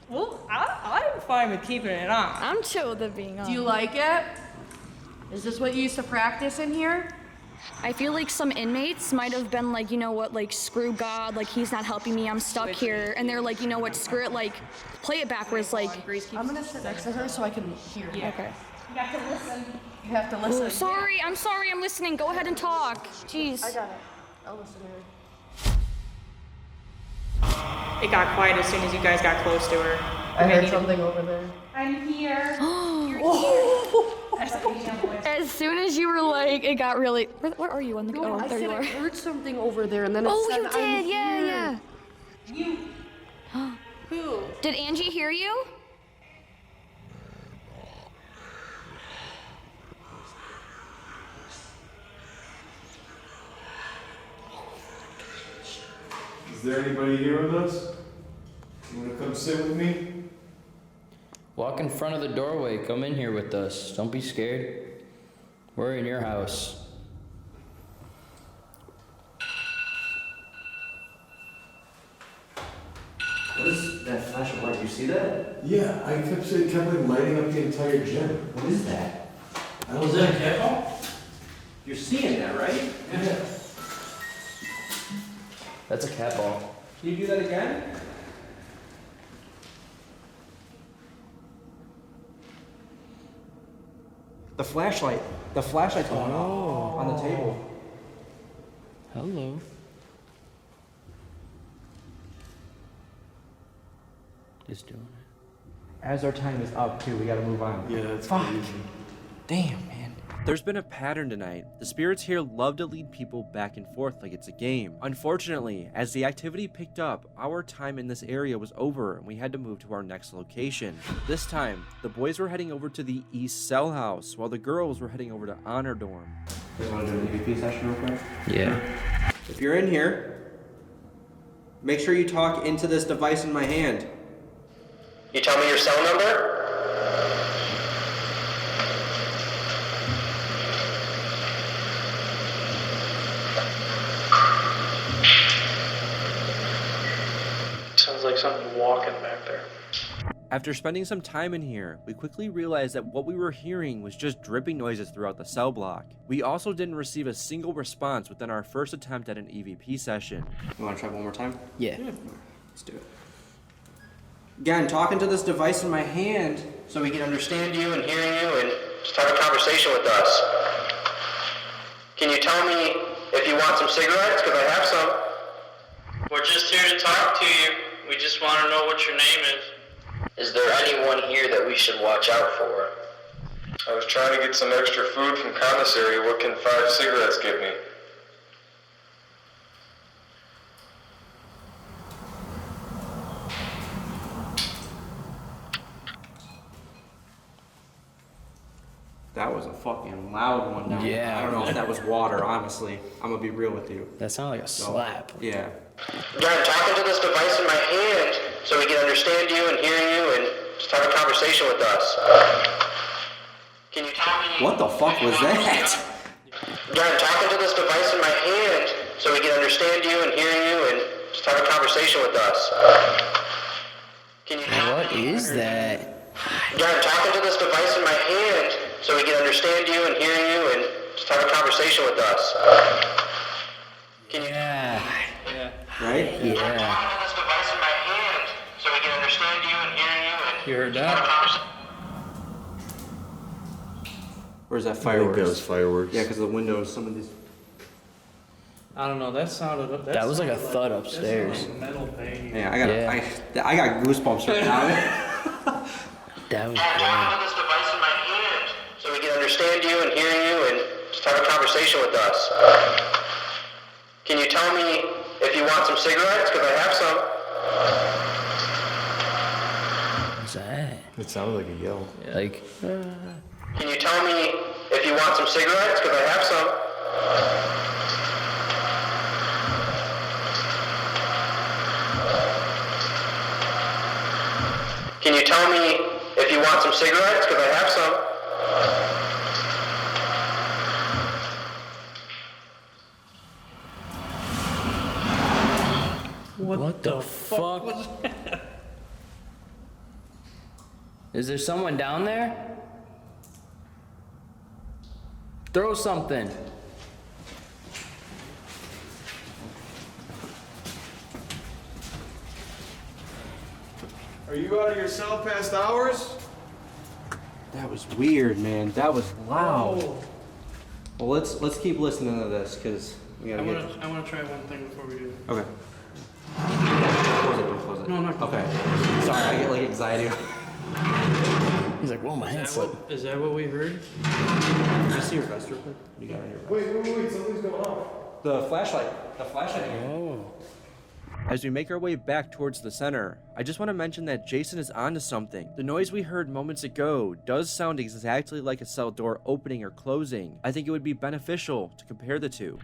Well, I'm fine with keeping it on. I'm chill with it being on. Do you like it? Is this what you used to practice in here? I feel like some inmates might have been like, you know what, like, screw God, like, he's not helping me, I'm stuck here. And they're like, you know what, screw it, like, play it backwards, like. I'm gonna sit next to her so I can hear. Okay. You have to listen. You have to listen. Ooh, sorry, I'm listening. Go ahead and talk. Jeez. I got it. I'll listen to her. It got quiet as soon as you guys got close to her. I heard something over there. I'm here. As soon as you were like, it got really. Where are you on the? No, Oh, I there said you are. I heard something over there, and then it Oh, said you I'm did. Yeah, here. You. yeah. Who? Did Angie hear you? Is there anybody here with us? You wanna come sit with me? Walk in front of the doorway. Come in here with us. Don't be scared. We're in your house. What is that flash of light? You see that? Yeah, I kept like lighting up the entire gym. What is that? Was that a cat ball? You're seeing that, right? Yeah. That's a cat ball. Can you do that again? The flashlight. The flashlight's going on the table. Hello. Just doing it. As our time is up, too, we gotta move on. Yeah, that's Fuck. crazy. Damn, man. There's been a pattern tonight. The spirits here love to lead people back and forth like it's a game. Unfortunately, as the activity picked up, our time in this area was over and we had to move to our next location. This time, the boys were heading over to the East Cell House, while the girls were heading over to Honor Dorm. You guys want to do an EVP session real quick? Yeah. If you're in here, make sure you talk into this device in my hand. You tell me your cell number? Sounds like something walking back there. After spending some time in here, we quickly realized that what we were hearing was just dripping noises throughout the cell block. We also didn't receive a single response within our first attempt at an EVP session. You want to try one more time? Yeah. Let's do it. Again, talking to this device in my hand so we can understand you and hear you and Just have a conversation with us. Can you tell me if you want some cigarettes? Because I have some. We're just here to talk to you. We just want to know what your name is. Is there anyone here that we should watch out for? I was trying to get some extra food from commissary. What can 5 cigarettes get me? That was a fucking loud one now. Yeah. I don't know if that was water, honestly. I'm gonna be real with you. That sounded like a slap. Yeah. Again, I'm talking to this device in my hand so we can understand you and hear you and just have a conversation with us. Can you tell me... What the fuck was that? Again, I'm talking to this device in my hand so we can understand you and hear you and just have a conversation with us. Can you tell What is that? Again, I'm talking to this device in my hand so we can understand you and hear you and just have a conversation with us. Can you... Yeah. Right? I'm Yeah. talking to this device in my hand so we can understand you and hear you and You heard have a that? conversation. Where's that I think fireworks? that was fireworks. Yeah, because the windows, some of these. I don't know. That sounded up. That was like a thud upstairs. Like metal banging. Yeah, I got goosebumps right now. That was I'm talking good. to this device in my hand so we can understand you and hear you and just have a conversation with us. Can you tell me if you want some cigarettes? Because I have some. What's that? It sounded like a yell. Like, Can you tell me if you want some cigarettes? Because I have some. Can you tell me if you want some cigarettes? Because I have some. what the fuck? Is there someone down there? Throw something. Are you out of your cell past hours? That was weird, man. That was loud. Well, let's keep listening to this because we gotta get. I want to try one thing before we do. Okay. Close it. Don't close it. No, no. Okay. Sorry, I get like anxiety. He's like, whoa, my head slipped. Is that what we heard? Can I see your vest real quick? What do you got on your vest? Wait, something's going on. The flashlight. The flashlight. Oh. As we make our way back towards the center, I just want to mention that Jason is onto something. The noise we heard moments ago does sound exactly like a cell door opening or closing. I think it would be beneficial to compare the two.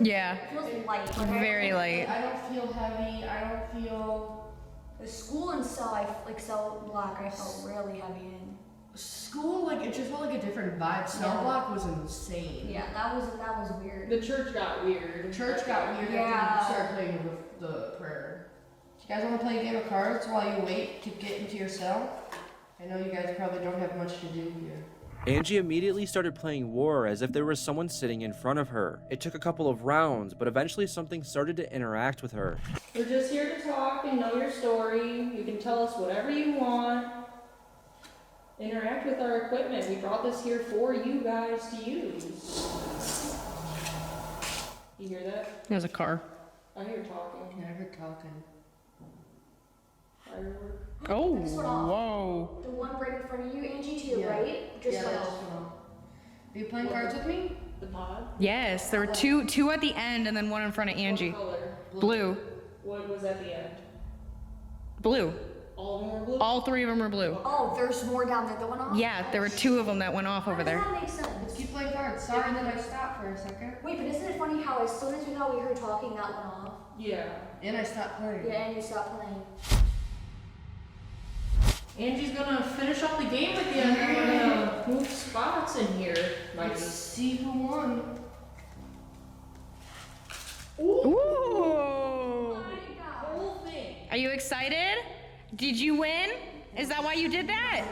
Yeah. It feels light. Like, Very light. I don't feel heavy. I don't feel. The school and cell block, I felt really heavy in. School, like, it just felt like a different vibe. Cell Yeah. block was insane. Yeah, that was weird. The church got weird. The church got weird Yeah. after you started playing with the prayer. You guys want to play a game of cards while you wait to get into your cell? I know you guys probably don't have much to do here. Angie immediately started playing war as if there was someone sitting in front of her. It took a couple of rounds, but eventually something started to interact with her. We're just here to talk and know your story. You can tell us whatever you want. Interact with our equipment. We brought this here for you guys to use. You hear that? There's a car. I hear talking. Yeah, I heard talking. Firework. Oh, This went off. whoa. The one right in front of you, Angie, to your Yeah. right, just Yeah, went that off. just went off. Are you playing cards with me? The pod? Yes, there were two at the end and then one in front of Angie. What color? Blue. What was at the end? Blue. All of them were blue? All three of them are blue. Oh, there's more down there that went off? Yeah, there were two of them that went off over there. That makes sense. Let's keep playing cards. Sorry that I stopped for a second. Wait, but isn't it funny how as soon as we thought we heard talking, that went off? Yeah. And I stopped playing. Yeah, and you stopped playing. Angie's gonna finish up the game with you and we're gonna move spots in here. Let's see who won. Ooh. Whole thing. Are you excited? Did you win? Is that why you did that?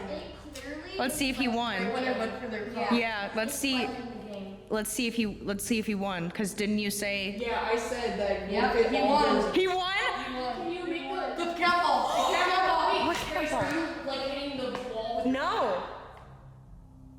Let's see if he won. When I went for their call. Yeah, let's see. Let's see if he won. Cause didn't you say? Yeah, I said that. Yep, he won. He won? Can you make The careful. What careful? Are you like hitting the wall with No.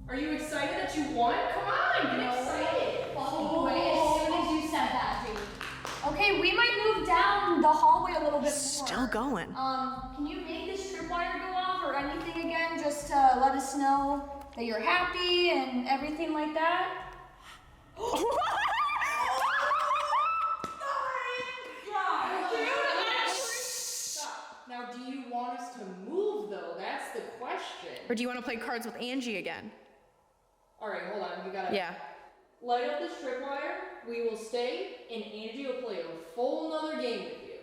Are you excited that you won? Come on, get excited. Wait, as soon as you said that, dude. Okay, we might move down the hallway a little bit more. Still going. Can you make this tripwire go off or anything again, just to let us know that you're happy and everything like that? Now, do you want us to move though? That's the question. Or do you want to play cards with Angie again? All right, hold on. We gotta light up this tripwire. We will stay, and Angie will play a full another game with you.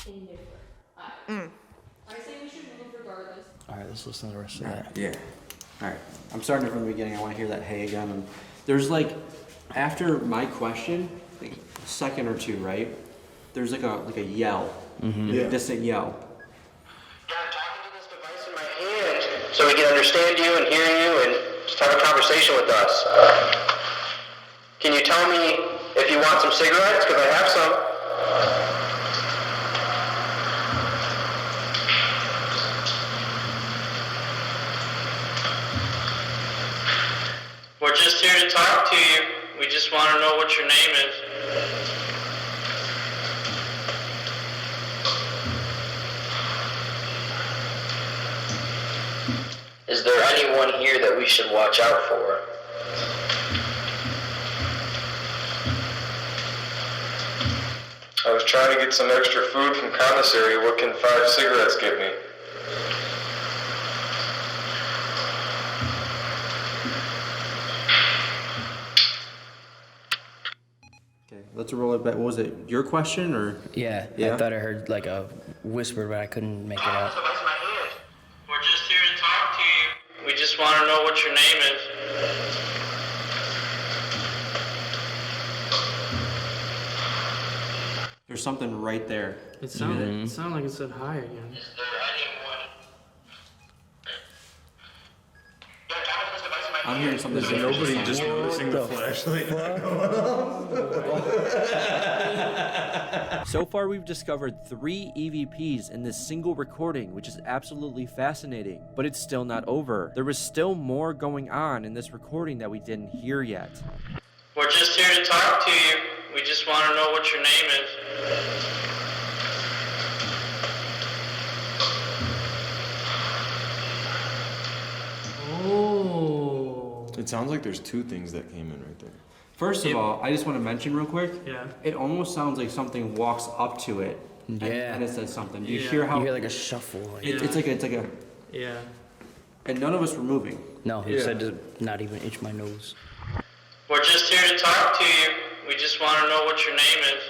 Indifferent. I say we should move regardless. All right, let's listen to the rest of that. Yeah. Alright. I'm starting from the beginning. I want to hear that hey again. And there's like, after my question, like a second or two, right? There's like a yell. Mm-hmm. A distant yell. So we can understand you and hear you and just have a conversation with us. Can you tell me if you want some cigarettes? Because I have some. We're just here to talk to you. We just want to know what your name is. Is there anyone here that we should watch out for? I was trying to get some extra food from commissary. What can 5 cigarettes get me? Okay, let's roll it back. What was it? Your question or? Yeah, I thought I heard like a whisper, but I couldn't make it out. We're just here to talk to you. We just want to know what your name is. There's something right there. It sounded like it said hi again. I'm hearing something. Is nobody just noticing the flashlight going off? So far, we've discovered 3 EVPs in this single recording, which is absolutely fascinating. But it's still not over. There was still more going on in this recording that we didn't hear yet. We're just here to talk to you. We just want to know what your name is. Oh. It sounds like there's 2 things that came in right there. First of all, I just want to mention real quick. Yeah. It almost sounds like something walks up to it. Yeah. And it says something. Do you Yeah. hear how? You hear like a shuffle. Like, It's like a. Yeah. And none of us were moving. No, he said to not even itch my nose. We're just here to talk to you. We just want to know what your name is.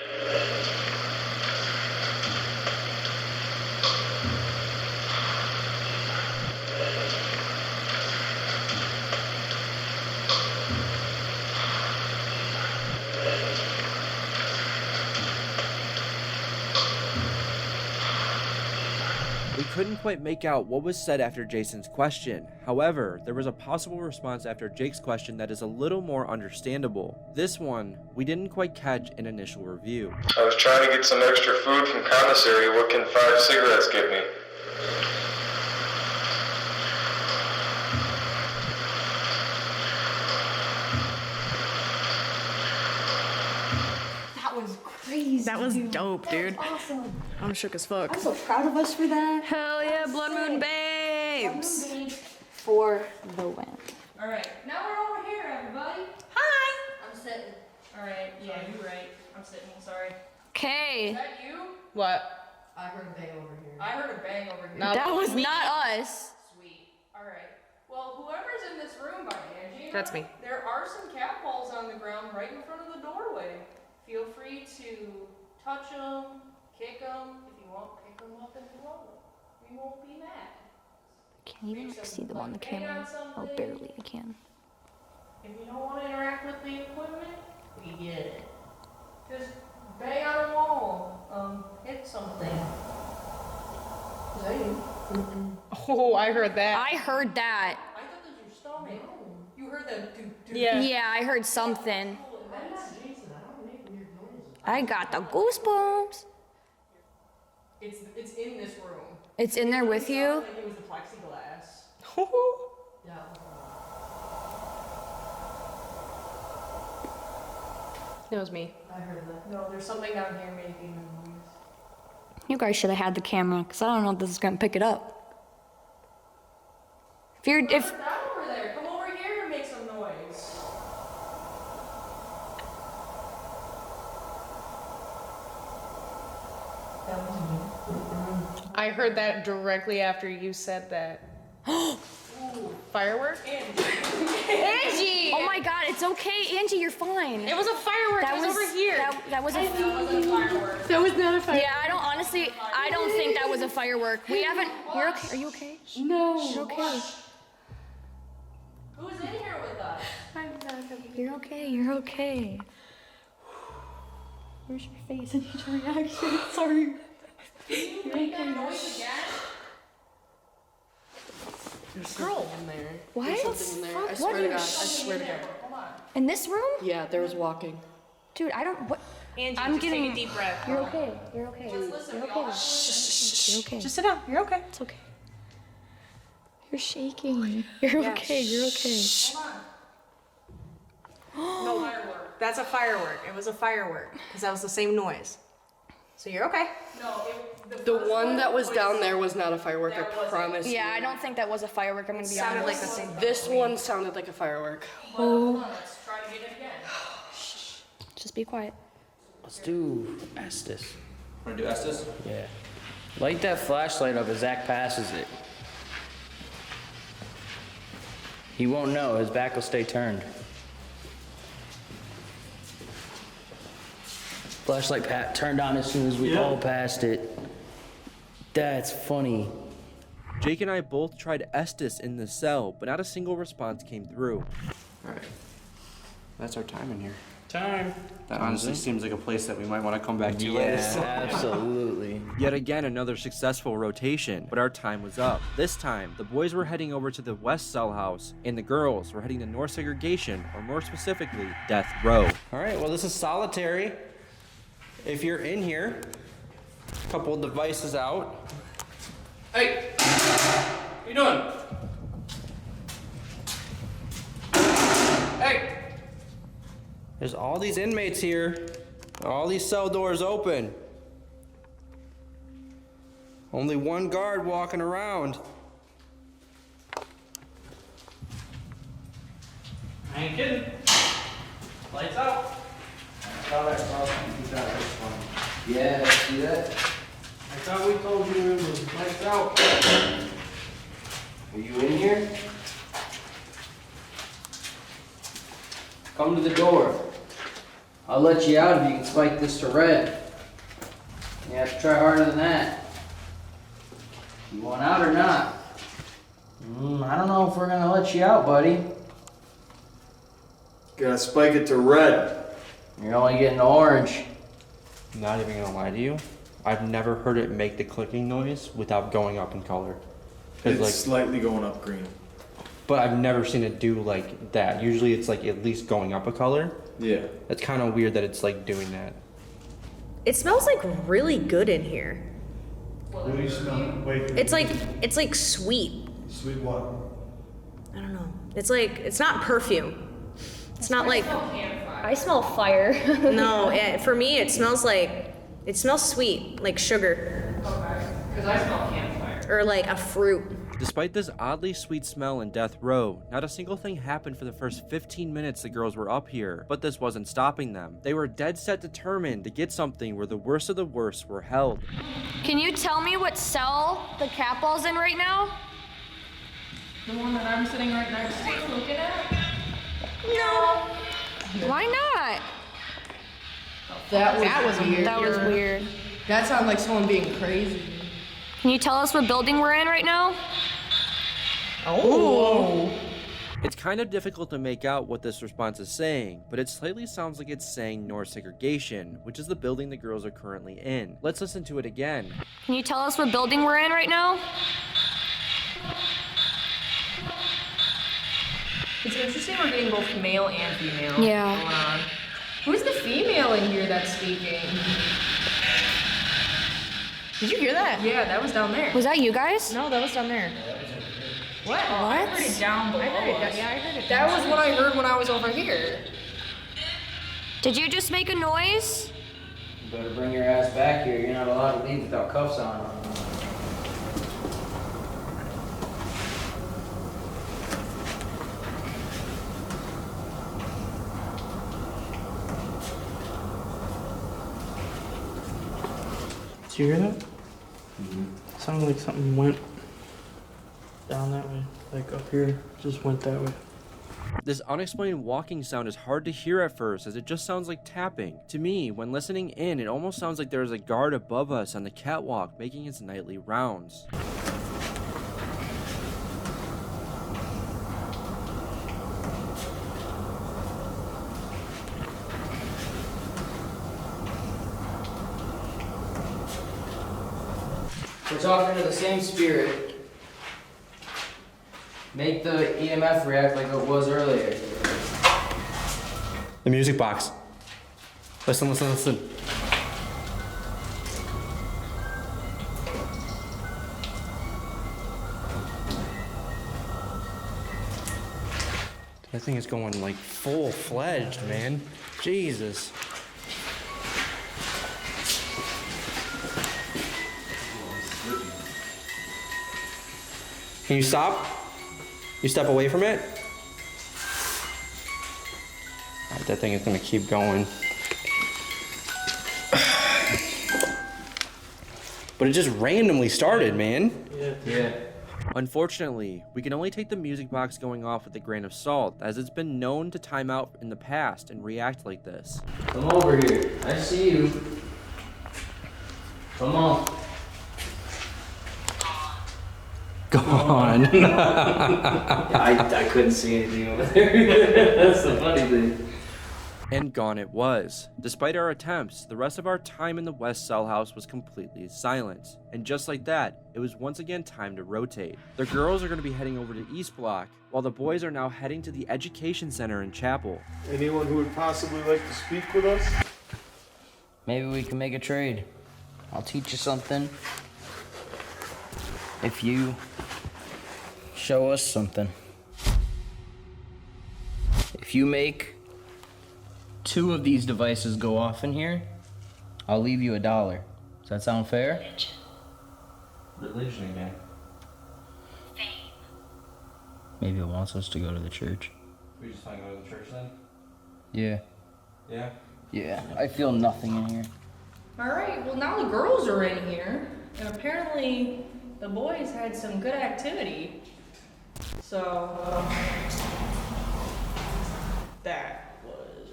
We couldn't quite make out what was said after Jason's question. However, there was a possible response after Jake's question that is a little more understandable. This one, we didn't quite catch in initial review. I was trying to get some extra food from commissary. What can 5 cigarettes get me? That was crazy. That was dope, dude. Awesome. I'm shook as fuck. I'm so proud of us for that. Hell yeah, Blood Moon babes. Blood Moon babes for the win. All right, now we're over here, everybody. Hi. I'm sitting. All right, yeah, you're right. I'm sitting. Sorry. Is Okay. that you? What? I heard a bang over here. I heard a bang over here. No. That was not us. Sweet. All right. Well, whoever's in this room by Angie, and That's I, me. There are some cat balls on the ground right in front of the doorway. Feel free to touch them, kick them. If you want, pick them up and throw them. We won't be mad. Can't even Make some, see them on the bang camera. Oh, something. barely. I can. If you don't want to interact with the equipment, we get it. Just bang on a wall. Hit something. Is that you? Oh, I heard that. I heard that. I thought that was your stomach. You heard that do. Yeah. Yeah, I heard something. I got the goosebumps. It's in this room. It's in there with you? Like it was the plexiglass. Yeah. It was me. I heard that. No, there's something down here making a noise. You guys should have had the camera, because I don't know if this is going to pick it up. If Put that over there. Come over here and make some noise. That was me. I heard that directly after you said that. Firework? Angie! Oh my god, it's okay, Angie, you're fine. It was a firework. That it was over here. That was a firework. That was not a firework. Yeah, I don't think that was a firework. We haven't. You're okay? Are you okay? No. You're okay. Who's in here with us? You're okay. You're okay. Where's your face? I need your reaction. Sorry. Can you make that noise again? There's something in there. What? There's something in there. I What? swear to God. I swear to God. In this room? Yeah, there was walking. Dude, I don't. What? Angie, I'm just getting. take a deep breath. You're okay. You're okay. Just listen, You're we all okay. have You're okay. Just sit down. You're okay. It's okay. You're shaking. You're okay. You're okay. No firework. That's a firework. It was a firework because that was the same noise. So you're okay. No, The one that was down there was not a firework, I promise. Yeah, I don't think that was a firework. I'm gonna be Sounded honest. like the same. This one sounded like a firework. Hold on, let's try to get it again. Just be quiet. Let's do Estes. Want to do Estes? Yeah. Light that flashlight up as Zach passes it. He won't know. His back will stay turned. Flashlight turned on as soon as we all passed it. That's funny. Jake and I both tried Estes in the cell, but not a single response came through. Alright. That's our time in here. Time. That honestly seems like a place that we might want to come back to later. Absolutely. Yet again, another successful rotation, but our time was up. This time, the boys were heading over to the west cell house, and the girls were heading to north segregation, or more specifically, death row. Alright, well this is solitary. If you're in here, a couple of devices out. Hey! What you doing? Hey! There's all these inmates here. All these cell doors open. Only one guard walking around. I ain't kidding. Lights out. Yeah, see that? I thought we told you it was lights out. Are you in here? Come to the door. I'll let you out if you can spike this to red. You have to try harder than that. You want out or not? I don't know if we're gonna let you out, buddy. Gotta spike it to red. You're only getting orange. Not even gonna lie to you, I've never heard it make the clicking noise without going up in color. It's slightly going up green. But I've never seen it do like that. Usually it's like at least going up a color. Yeah. It's kind of weird that it's like doing that. It smells like really good in here. What do you smell? Wait. It's like sweet. Sweet what? I don't know. It's not perfume. It's not like. I smell fire. No, for me it smells sweet, like sugar. Okay. Because I smell campfire. Or like a fruit. Despite this oddly sweet smell in death row, not a single thing happened for the first 15 minutes the girls were up here, but this wasn't stopping them. They were dead set determined to get something where the worst of the worst were held. Can you tell me what cell the cat ball's in right now? The one that I'm sitting right next to looking at? No. Why not? That was weird. That was weird. That sounded like someone being crazy. Can you tell us what building we're in right now? Oh. It's kind of difficult to make out what this response is saying, but it slightly sounds like it's saying North Segregation, which is the building the girls are currently in. Let's listen to it again. Can you tell us what building we're in right now? It's interesting we're getting both male and female Yeah. going on. Who's the female in here that's speaking? Did you hear that? Yeah, that was down there. Was that you guys? No, that was down there. What? I heard it down below. I heard it. That was what I heard when I was over here. Did you just make a noise? You better bring your ass back here. You're not allowed to leave without cuffs on. Did you hear that? Sounded like something went down that way, like up here, just went that way. This unexplained walking sound is hard to hear at first, as it just sounds like tapping. To me, when listening in, it almost sounds like there is a guard above us on the catwalk making its nightly rounds. We're talking to the same spirit. Make the EMF react like it was earlier. The music box. Listen, listen, listen. That thing is going like full-fledged, man. Jesus. Can you stop? You step away from it? Alright, that thing is gonna keep going. But it just randomly started, man. Yeah. Unfortunately, we can only take the music box going off with a grain of salt, as it's been known to time out in the past and react like this. Come over here. I see you. Come on. Gone. I couldn't see anything over there. That's the funny thing. And gone it was. Despite our attempts, the rest of our time in the West Cell House was completely silent. And just like that, it was once again time to rotate. The girls are going to be heading over to East Block, while the boys are now heading to the Education Center in Chapel. Anyone who would possibly like to speak with us? Maybe we can make a trade. I'll teach you something if you show us something. If you make 2 of these devices go off in here, I'll leave you $1. Does that sound fair? Religion, man. Maybe it wants us to go to the church. We just want to go to the church then? Yeah. Yeah? Yeah, I feel nothing in here. Alright, well now the girls are in here, and apparently the boys had some good activity. So, that.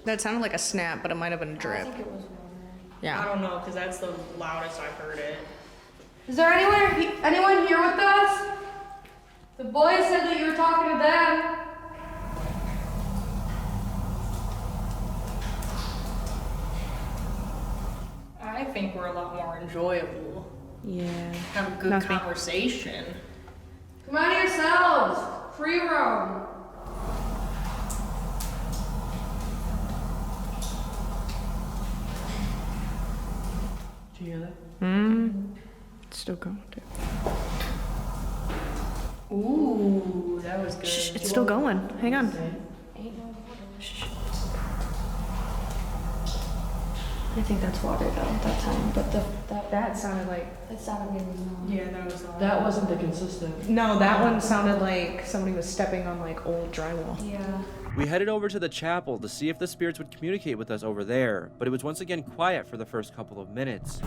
That sounded like a snap, but it might have been a drip. Yeah. I don't know, because that's the loudest I've heard it. Is there anyone here with us? The boys said that you were talking to them. I think we're a lot more enjoyable. Yeah. Have a good conversation. Come out of your cells. Free roam. Did you hear that? It's still going. Ooh, that was good. Shh, it's still going. Hang on. I think that's water though, that time, but that sounded like. It sounded really loud. Yeah, that was loud. That wasn't the consistent. No, that one sounded like somebody was stepping on like old drywall. Yeah. We headed over to the chapel to see if the spirits would communicate with us over there, but it was once again quiet for the first couple of minutes.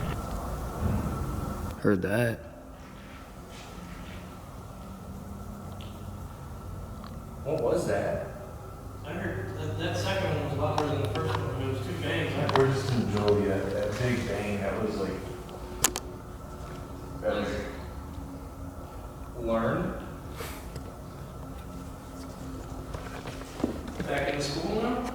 Heard that. What was that? I heard that second one was louder than the first one. It was two bangs. We're just in Joliet. That big bang, that was like. Learn. Back in school now?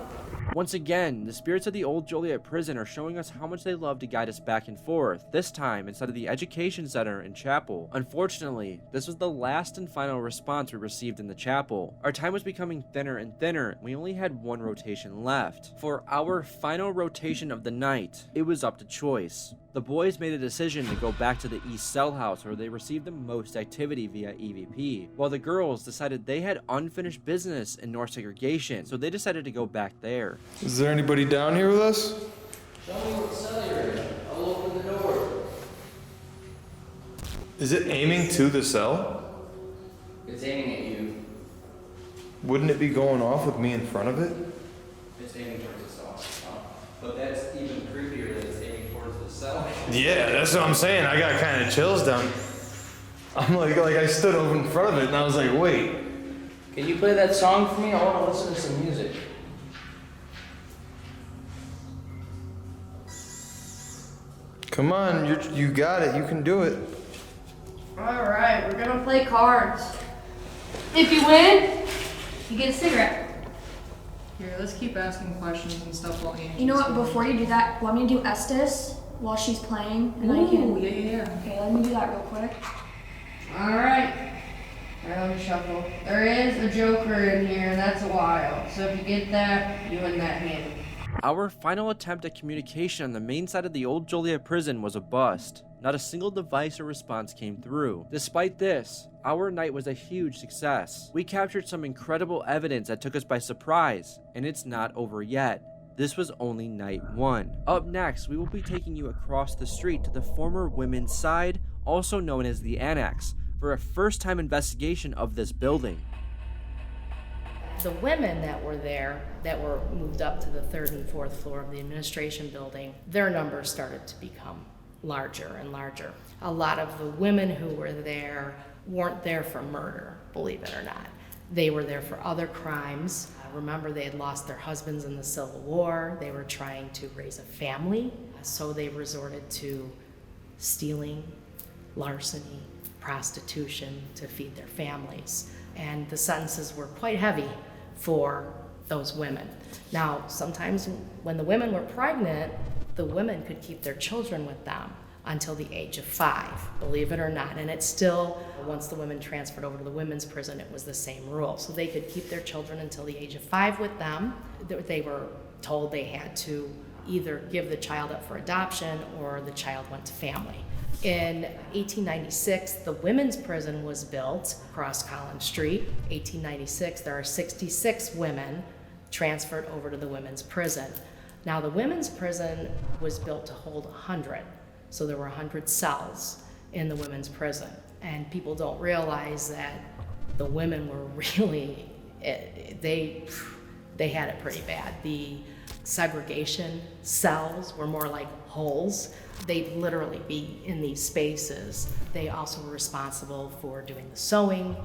Once again, the spirits of the Old Joliet Prison are showing us how much they love to guide us back and forth, this time instead of the Education Center and Chapel. Unfortunately, this was the last and final response we received in the chapel. Our time was becoming thinner and thinner, and we only had one rotation left. For our final rotation of the night, it was up to choice. The boys made a decision to go back to the East Cell House where they received the most activity via EVP, while the girls decided they had unfinished business in North Segregation, so they decided to go back there. Is there anybody down here with us? Show me what cell you're in. I'll open the door. Is it aiming to the cell? It's aiming at you. Wouldn't it be going off with me in front of it? It's aiming towards the cell. But that's even creepier that it's aiming towards the cell. Yeah, that's what I'm saying. I got kind of chills down. I'm like I stood over in front of it and I was like, wait. Can you play that song for me? I want to listen to some music. Come on, you got it. You can do it. Alright, we're gonna play cards. If you win, you get a cigarette. Here, let's keep asking questions and stuff while Angie. You know what, before you do that, want me to do Estes while she's playing? And I can. Yeah. Okay, let me do that real quick. Alright. Alright, let me shuffle. There is a joker in here, and that's a wild. So if you get that, you win that hand. Our final attempt at communication on the main side of the Old Joliet Prison was a bust. Not a single device or response came through. Despite this, our night was a huge success. We captured some incredible evidence that took us by surprise, and it's not over yet. This was only night one. Up next, we will be taking you across the street to the former women's side, also known as the Annex, for a first-time investigation of this building. The women that were there, that were moved up to the 3rd and 4th floor of the administration building, their numbers started to become larger and larger. A lot of the women who were there weren't there for murder, believe it or not. They were there for other crimes. Remember, they had lost their husbands in the Civil War. They were trying to raise a family, so they resorted to stealing, larceny, prostitution to feed their families. And the sentences were quite heavy for those women. Now, sometimes when the women were pregnant, the women could keep their children with them until the age of 5, believe it or not. And it's still, once the women transferred over to the women's prison, it was the same rule. So they could keep their children until the age of 5 with them. They were told they had to either give the child up for adoption or the child went to family. In 1896, the women's prison was built across Collins Street. 1896, there are 66 women transferred over to the women's prison. Now, the women's prison was built to hold 100, so there were 100 cells in the women's prison. And people don't realize that the women were really, they had it pretty bad. The segregation cells were more like holes. They'd literally be in these spaces. They also were responsible for doing the sewing,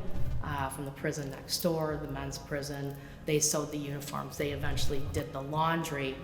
from the prison next door, the men's prison. They sewed the uniforms. They eventually did the laundry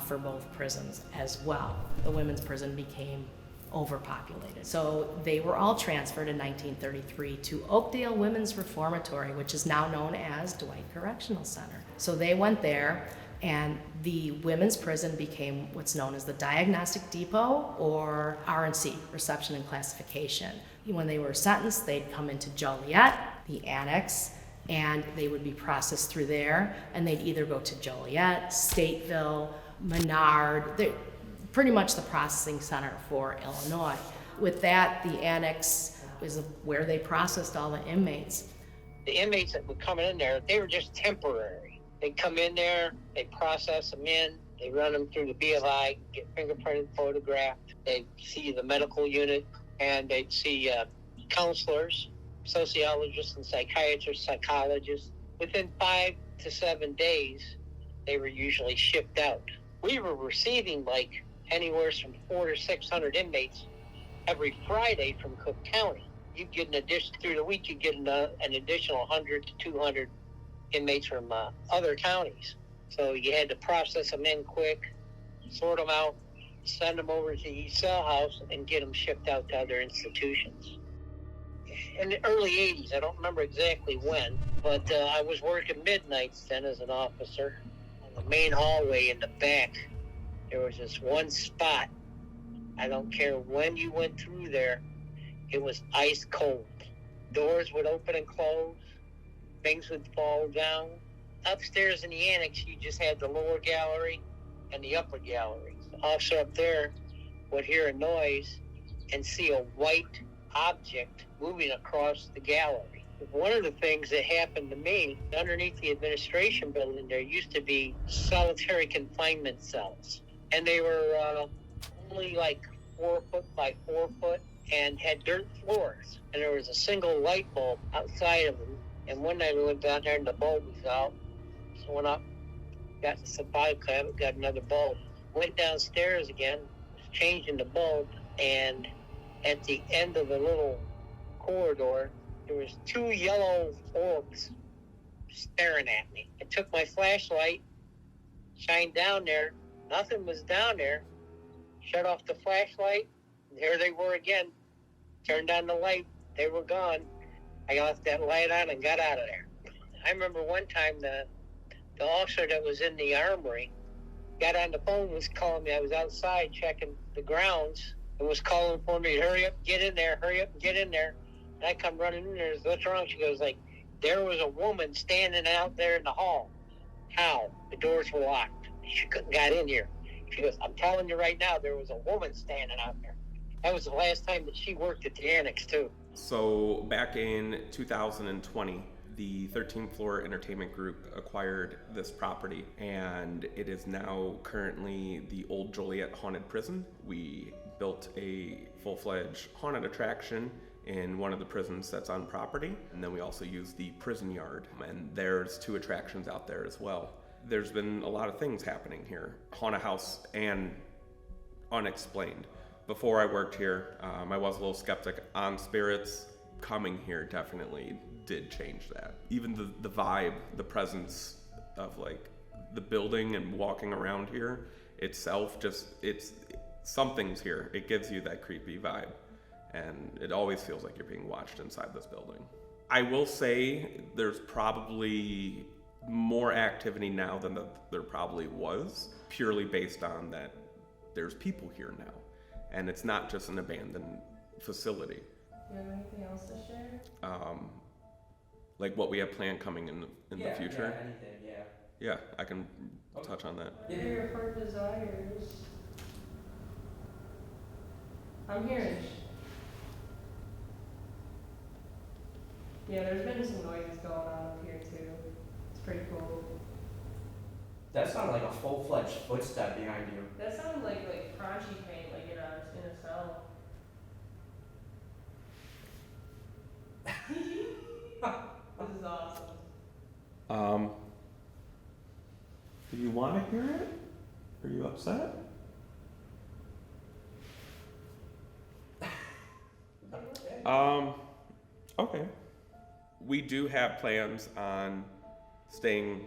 for both prisons as well. The women's prison became overpopulated. So they were all transferred in 1933 to Oakdale Women's Reformatory, which is now known as Dwight Correctional Center. So they went there, and the women's prison became what's known as the Diagnostic Depot, or R&C, Reception and Classification. When they were sentenced, they'd come into Joliet, the Annex, and they would be processed through there, and they'd either go to Joliet, Stateville, Menard. They're pretty much the processing center for Illinois. With that, the Annex is where they processed all the inmates. The inmates that were coming in there, they were just temporary. They'd come in there, they'd process them in, they run them through the BLI, get fingerprinted, photographed. They'd see the medical unit, and they'd see counselors, sociologists and psychiatrists, psychologists. Within 5 to 7 days, they were usually shipped out. We were receiving like anywhere from 400 to 600 inmates every Friday from Cook County. You get an addition through the week. You get an additional 100 to 200 inmates from other counties. So you had to process them in quick, sort them out, send them over to each cell house, and get them shipped out to other institutions. In the early 80s, I don't remember exactly when, but I was working midnights then as an officer. On the main hallway in the back, there was this one spot. I don't care when you went through there, it was ice cold. Doors would open and close. Things would fall down. Upstairs in the annex, you just had the lower gallery and the upper gallery. The officer up there would hear a noise and see a white object moving across the gallery. One of the things that happened to me, underneath the administration building, there used to be solitary confinement cells. And they were only like 4 foot by 4 foot and had dirt floors. And there was a single light bulb outside of them. And one night we went down there and the bulb was out. So went up, got the supply cabinet, got another bulb. Went downstairs again, was changing the bulb, and at the end of the little corridor, there was 2 yellow orbs staring at me. I took my flashlight, shined down there. Nothing was down there. Shut off the flashlight, and there they were again. Turned on the light. They were gone. I left that light on and got out of there. I remember one time the officer that was in the armory got on the phone, was calling me. I was outside checking the grounds and was calling for me, hurry up, get in there, hurry up, get in there. And I come running in there, what's wrong? She goes like, there was a woman standing out there in the hall. How? The doors were locked. She couldn't get in here. She goes, I'm telling you right now, there was a woman standing out there. That was the last time that she worked at the Annex too. So back in 2020, the 13th Floor Entertainment Group acquired this property, and it is now currently the Old Joliet Haunted Prison. We built a full-fledged haunted attraction in one of the prisons that's on property, and then we also use the prison yard, and there's 2 attractions out there as well. There's been a lot of things happening here, haunted house and unexplained. Before I worked here, I was a little skeptic on spirits. Coming here definitely did change that. Even the vibe, the presence of like the building and walking around here itself, something's here. It gives you that creepy vibe, and it always feels like you're being watched inside this building. I will say there's probably more activity now than there probably was, purely based on that there's people here now. And it's not just an abandoned facility. Do you have anything else to share? Like what we have planned coming in the future. Yeah, anything, yeah. Yeah, I can touch on that. What are your heart desires? I'm hearing. Yeah, there's been some noises going on up here too. It's pretty cool. That sounded like a full-fledged footstep behind you. That sounded like crunchy paint, like in a cell. This is awesome. Do you want to hear it? Are you upset? Okay. We do have plans on staying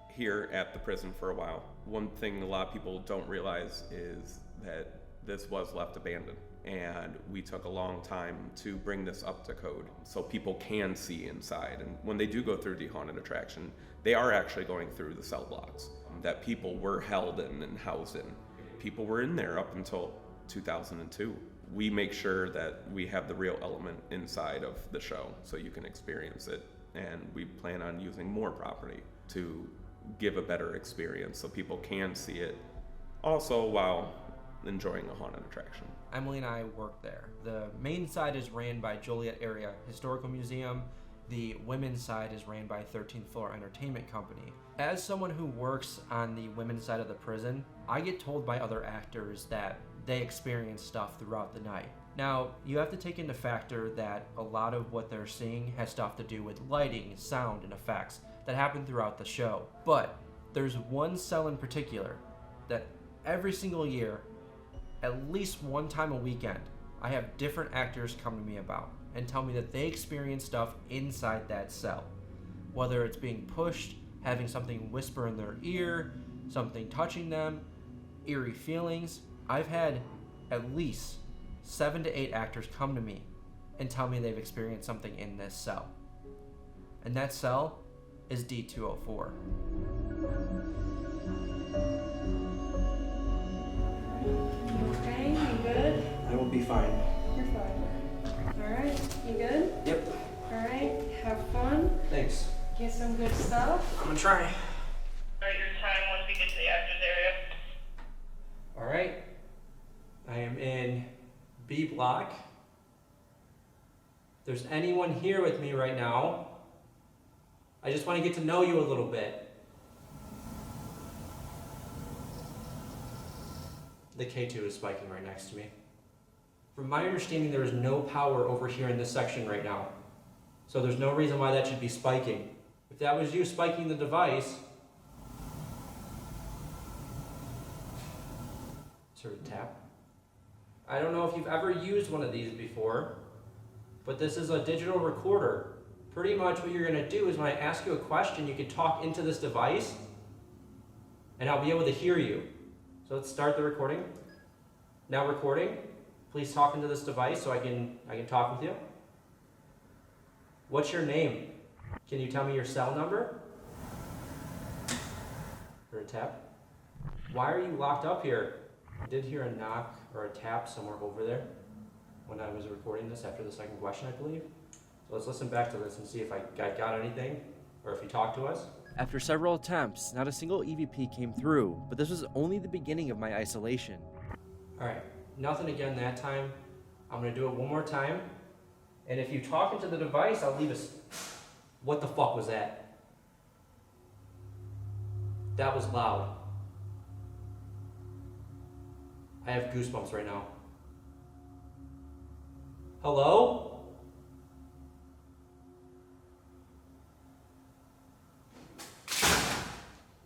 here at the prison for a while. One thing a lot of people don't realize is that this was left abandoned, and we took a long time to bring this up to code so people can see inside. And when they do go through the haunted attraction, they are actually going through the cell blocks that people were held in and housed in. People were in there up until 2002. We make sure that we have the real element inside of the show so you can experience it, and we plan on using more property to give a better experience so people can see it also while enjoying a haunted attraction. Emily and I work there. The main side is ran by Joliet Area Historical Museum. The women's side is ran by 13th Floor Entertainment Company. As someone who works on the women's side of the prison, I get told by other actors that they experience stuff throughout the night. Now, you have to take into factor that a lot of what they're seeing has stuff to do with lighting, sound, and effects that happen throughout the show. But there's one cell in particular that every single year, at least one time a weekend, I have different actors come to me about and tell me that they experience stuff inside that cell. Whether it's being pushed, having something whisper in their ear, something touching them, eerie feelings. I've had at least 7 to 8 actors come to me and tell me they've experienced something in this cell. And that cell is D204. Okay, you good? I will be fine. You're fine. Alright, you good? Yep. Alright, have fun. Thanks. Get some good stuff. I'm gonna try. Alright, your time once we get to the actors area. Alright. I am in B block. If there's anyone here with me right now, I just want to get to know you a little bit. The K2 is spiking right next to me. From my understanding, there is no power over here in this section right now. So there's no reason why that should be spiking. If that was you spiking the device, sort of tap. I don't know if you've ever used one of these before, but this is a digital recorder. Pretty much what you're gonna do is when I ask you a question, you can talk into this device and I'll be able to hear you. So let's start the recording. Now recording. Please talk into this device so I can talk with you. What's your name? Can you tell me your cell number? Or a tap. Why are you locked up here? I did hear a knock or a tap somewhere over there when I was recording this after the second question, I believe. So let's listen back to this and see if I got anything or if you talked to us. After several attempts, not a single EVP came through, but this was only the beginning of my isolation. All right, nothing again that time. I'm gonna do it one more time. And if you talk into the device, I'll leave us. What the fuck was that? That was loud. I have goosebumps right now. Hello?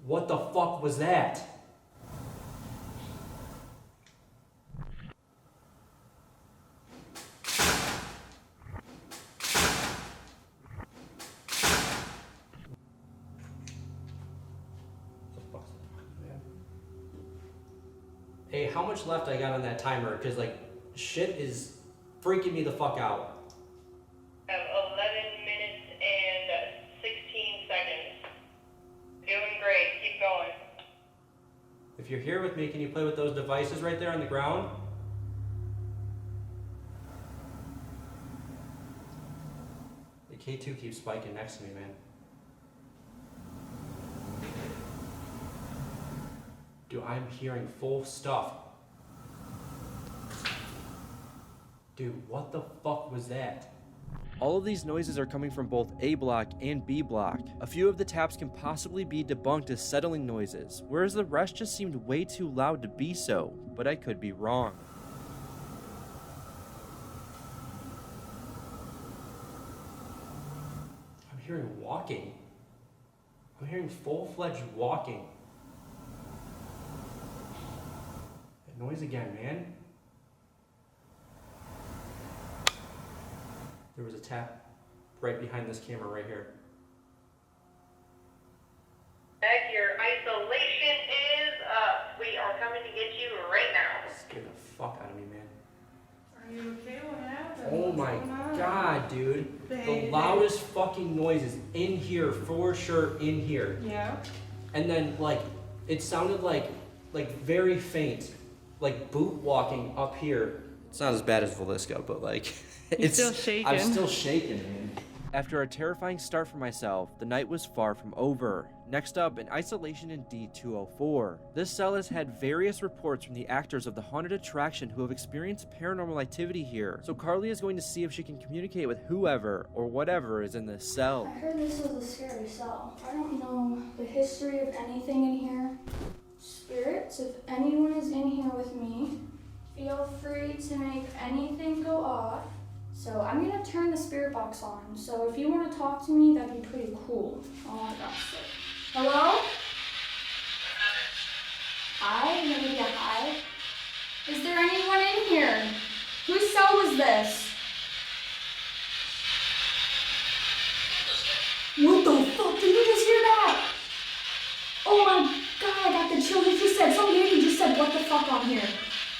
What the fuck was that? Hey, how much left I got on that timer? Because, like, shit is freaking me the fuck out. I have 11 minutes and 16 seconds. Doing great. Keep going. If you're here with me, can you play with those devices right there on the ground? The K2 keeps spiking next to me, man. Dude, I'm hearing full stuff. Dude, what the fuck was that? All of these noises are coming from both A block and B block. A few of the taps can possibly be debunked as settling noises, whereas the rest just seemed way too loud to be so, but I could be wrong. I'm hearing walking. I'm hearing full-fledged walking. That noise again, man. There was a tap right behind this camera right here. Back, your isolation is up. We are coming to get you right now. Scared the fuck out of me, man. Are you okay? What happened? Oh my god, dude. The loudest fucking noise is in here, for sure, in here. Yeah? And then, like, it sounded like very faint, like boot walking up here. It's not as bad as Velisco, but like, You're still shaking. I'm still shaking, man. After a terrifying start for myself, the night was far from over. Next up, an isolation in D204. This cell has had various reports from the actors of the haunted attraction who have experienced paranormal activity here. So Carly is going to see if she can communicate with whoever or whatever is in this cell. I heard this was a scary cell. I don't know the history of anything in here. Spirits, if anyone is in here with me, feel free to make anything go off. So I'm gonna turn the spirit box on. So if you wanna talk to me, that'd be pretty cool. Oh my gosh. Hello? Hi, you gonna be a hi? Is there anyone in here? Whose cell was this? What the fuck? Did you just hear that? Oh my god, I got the chills. He just said, some lady just said, what the fuck on here?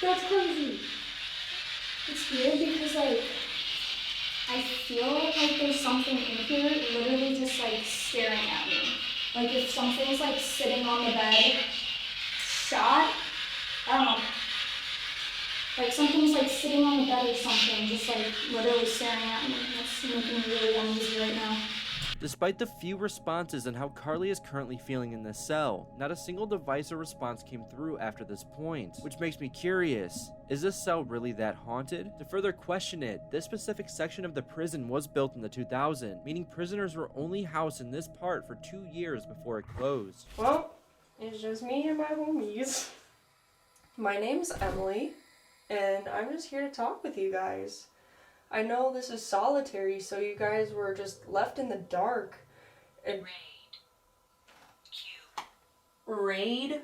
That's crazy. It's weird because, like, I feel like there's something in here literally just, like, staring at me. Like, if something's, like, sitting on the bed, shot, I don't know. Like, something's, like, sitting on the bed or something, just, like, literally staring at me. That's making me really uneasy right now. Despite the few responses and how Carly is currently feeling in this cell, not a single device or response came through after this point, which makes me curious. Is this cell really that haunted? To further question it, this specific section of the prison was built in the 2000s, meaning prisoners were only housed in this part for 2 years before it closed. Well, it's just me and my homies. My name's Emily, and I'm just here to talk with you guys. I know this is solitary, so you guys were just left in the dark. And Raid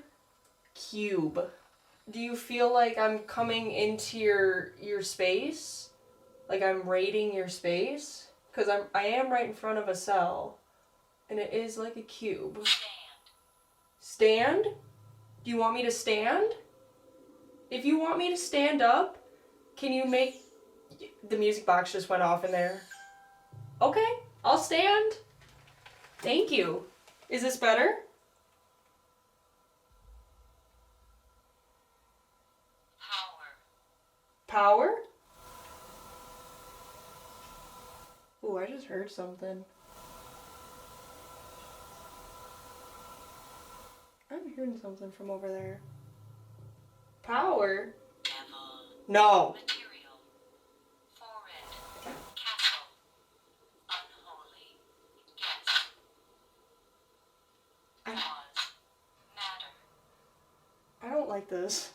Cube. Do you feel like I'm coming into your space? Like I'm raiding your space? Because I am right in front of a cell. And it is like a cube. Stand? Do you want me to stand? If you want me to stand up, can you make... The music box just went off in there. Okay, I'll stand. Thank you. Is this better? Power? Ooh, I just heard something. I'm hearing something from over there. Power? No. I don't like this.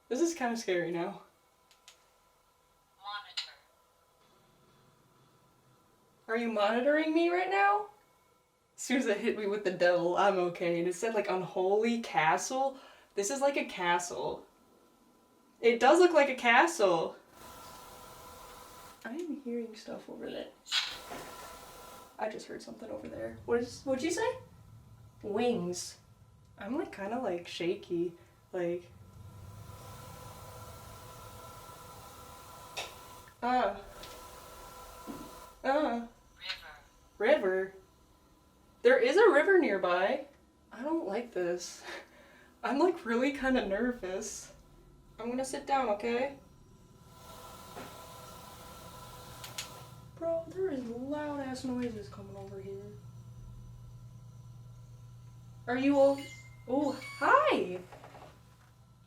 This is kind of scary now. Are you monitoring me right now? As soon as it hit me with the devil, I'm okay. And it said like unholy castle. This is like a castle. It does look like a castle. I am hearing stuff over there. I just heard something over there. What'd you say? Wings. I'm like kind of like shaky. Like. River. There is a river nearby. I don't like this. I'm like really kind of nervous. I'm gonna sit down, okay? Bro, there is loud ass noises coming over here. Are you all... Oh, hi!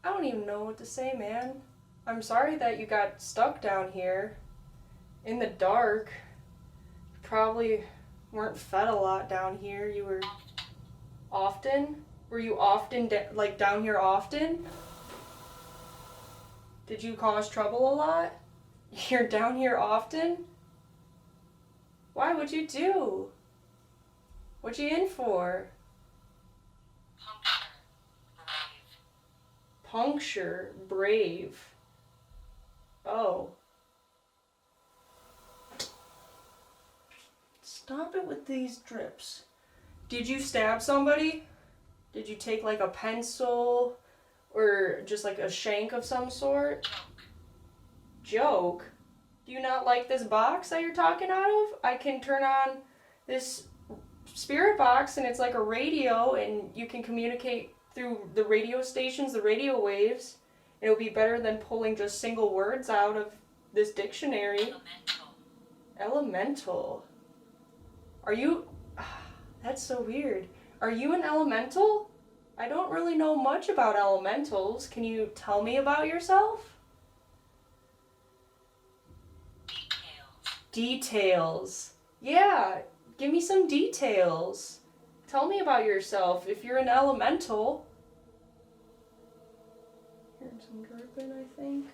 I don't even know what to say, man. I'm sorry that you got stuck down here in the dark. You probably weren't fed a lot down here. You were often? Were you often, like, down here often? Did you cause trouble a lot? You're down here often? Why? What'd you do? What you in for? Puncture, brave. Oh. Stop it with these drips. Did you stab somebody? Did you take like a pencil or just like a shank of some sort? Joke? Do you not like this box that you're talking out of? I can turn on this spirit box and it's like a radio and you can communicate through the radio stations, the radio waves. And it'll be better than pulling just single words out of this dictionary. Elemental. Are you... That's so weird. Are you an elemental? I don't really know much about elementals. Can you tell me about yourself? Details. Yeah, give me some details. Tell me about yourself. If you're an elemental... Here's some dripping, I think.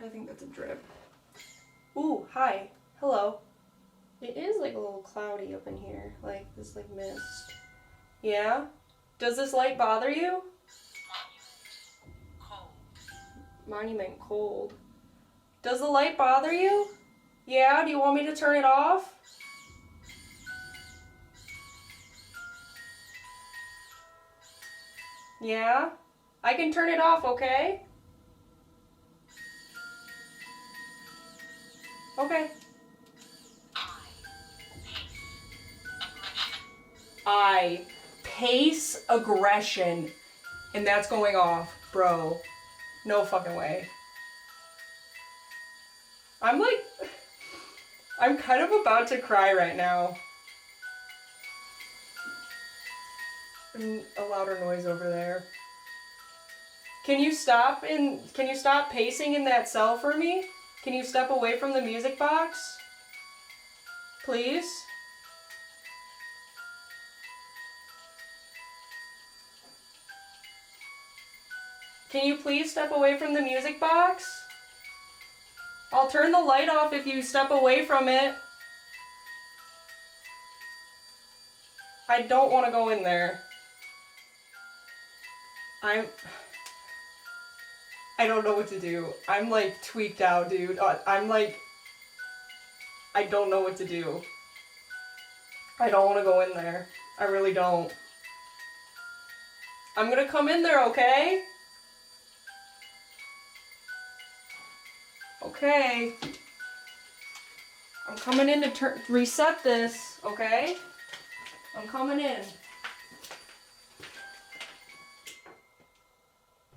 I think that's a drip. Ooh, hi. Hello. It is like a little cloudy up in here, like this like mist. Yeah? Does this light bother you? Monument cold. Does the light bother you? Yeah? Do you want me to turn it off? Yeah? I can turn it off, okay? Okay. I pace aggression, and that's going off, bro. No fucking way. I'm kind of about to cry right now. And a louder noise over there. Can you stop pacing in that cell for me? Can you step away from the music box? Please? Can you please step away from the music box? I'll turn the light off if you step away from it. I don't want to go in there. I don't know what to do. I'm like tweaked out, dude. I'm like, I don't know what to do. I don't want to go in there. I really don't. I'm gonna come in there, okay? Okay. I'm coming in to reset this, okay? I'm coming in.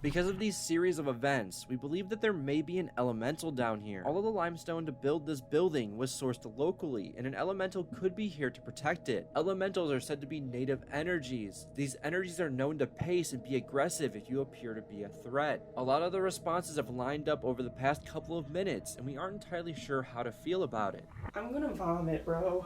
Because of these series of events, we believe that there may be an elemental down here. All of the limestone to build this building was sourced locally, and an elemental could be here to protect it. Elementals are said to be native energies. These energies are known to pace and be aggressive if you appear to be a threat. A lot of the responses have lined up over the past couple of minutes, and we aren't entirely sure how to feel about it. I'm gonna vomit, bro.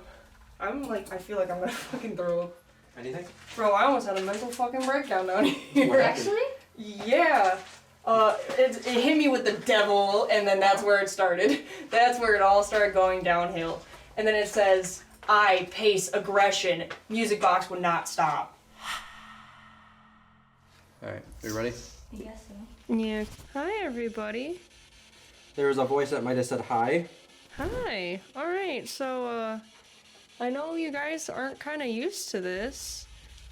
I feel like I'm gonna fucking throw up. Anything? Bro, I almost had a mental fucking breakdown down here. What happened? Actually? Yeah. It hit me with the devil, and then that's where it started. That's where it all started going downhill. And then it says, I pace aggression. Music box would not stop. Alright, you ready? Yes, so. Yeah. Hi, everybody. There was a voice that might have said hi. Hi. All right. So, I know you guys aren't kind of used to this.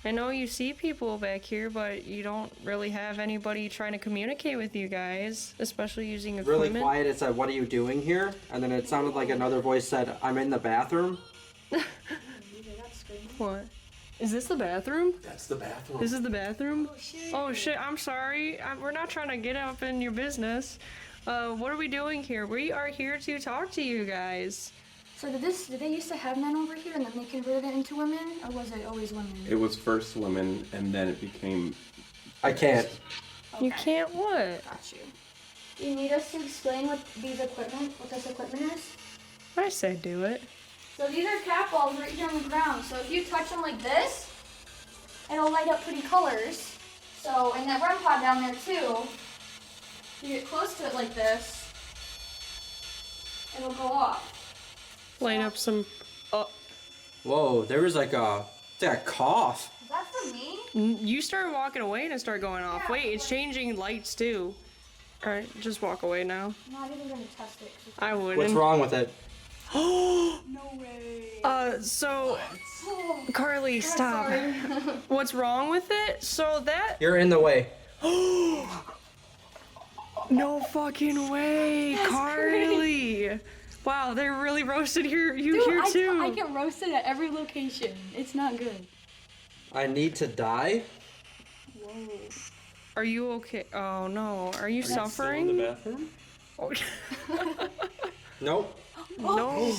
I know you see people back here, but you don't really have anybody trying to communicate with you guys, especially using equipment. Really quiet, it said, what are you doing here? And then it sounded like another voice said, I'm in the bathroom. What? Is this the bathroom? That's the bathroom. This is the bathroom? Oh shit, I'm sorry. We're not trying to get up in your business. What are we doing here? We are here to talk to you guys. So did they used to have men over here and then they converted it into women, or was it always women? It was first women, and then it became... I can't. Okay. You can't what? Got you. Do you need us to explain what this equipment is? I said do it. So these are cat balls right here on the ground. So if you touch them like this, it'll light up pretty colors. So, and that REM pod down there too, you get close to it like this, it'll go off. Light up some... Whoa, there was like a cough. Is that for me? You started walking away and it started going off. Yeah, Wait, it's changing lights too. Alright, just walk away now. I'm not even gonna test it. I wouldn't. What's wrong with it? No way. So Carly, stop. sorry. What's wrong with it? So that You're in the way. no fucking way, That's Carly. Wow, they really roasted you Dude, here too. I get roasted at every location. It's not good. I need to die? Whoa. Are you okay? Oh no, are you Are you still suffering? in the bathroom? Oh. Nope. No.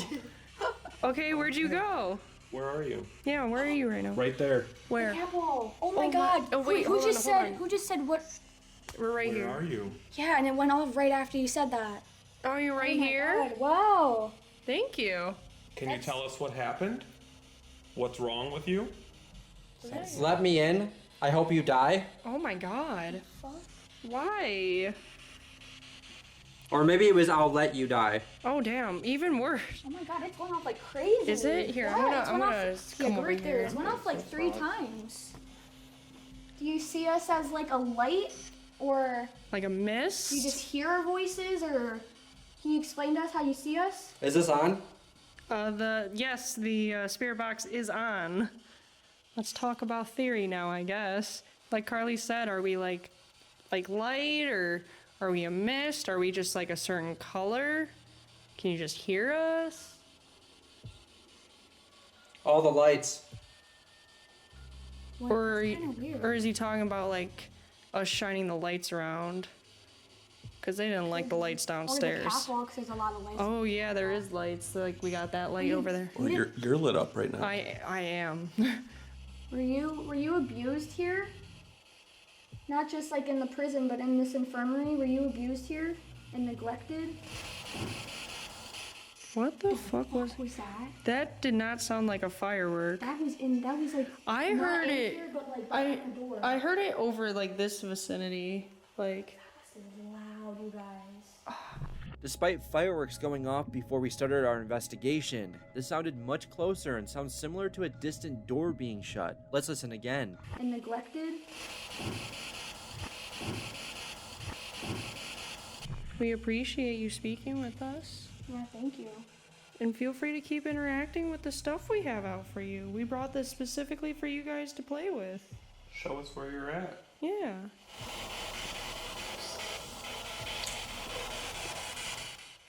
Okay, where'd you go? Where are you? Yeah, where are you right now? Right there. Where? Apple. Oh my Oh my- god. oh, wait, who hold on, just hold said on. who just said what? We're right Where here. are you? Yeah, and it went off right after you said that. Are you right Oh my here? God, wow. Thank you. Can you tell us what happened? What's wrong with you? Let me in. I hope you die. Oh my god. Why? Or maybe it was I'll let you die. Oh damn, even worse. Oh my god, it's going off like crazy. Is it? Here, yeah, I'm gonna it's come over right there. here. It's went off like 3 times. Do you see us as like a light, or Like a mist? do you just hear our voices, or can you explain to us how you see us? Is this on? Yes, the spirit box is on. Let's talk about theory now, I guess. Like Carly said, are we like light, or are we a mist? Are we just like a certain color? Can you just hear us? All the lights. What? Or, That's kinda weird. or is he talking about like us shining the lights around? Because they didn't like the lights Or the downstairs. catwalks, there's a lot of lights. Oh yeah, there is lights. Like we got that light over there. Well, you're lit up right now. I am. Were you abused here? Not just like in the prison, but in this infirmary. Were you abused here and neglected? What the fuck was that? That did not sound like a firework. That was like. I not heard in it. Here, but like behind the door. I heard it over like this vicinity. Like This is loud, you guys. Despite fireworks going off before we started our investigation, this sounded much closer and sounds similar to a distant door being shut. Let's listen again. And neglected. we appreciate you speaking with us. Yeah, thank you. And feel free to keep interacting with the stuff we have out for you. We brought this specifically for you guys to play with. Show us where you're at. Yeah.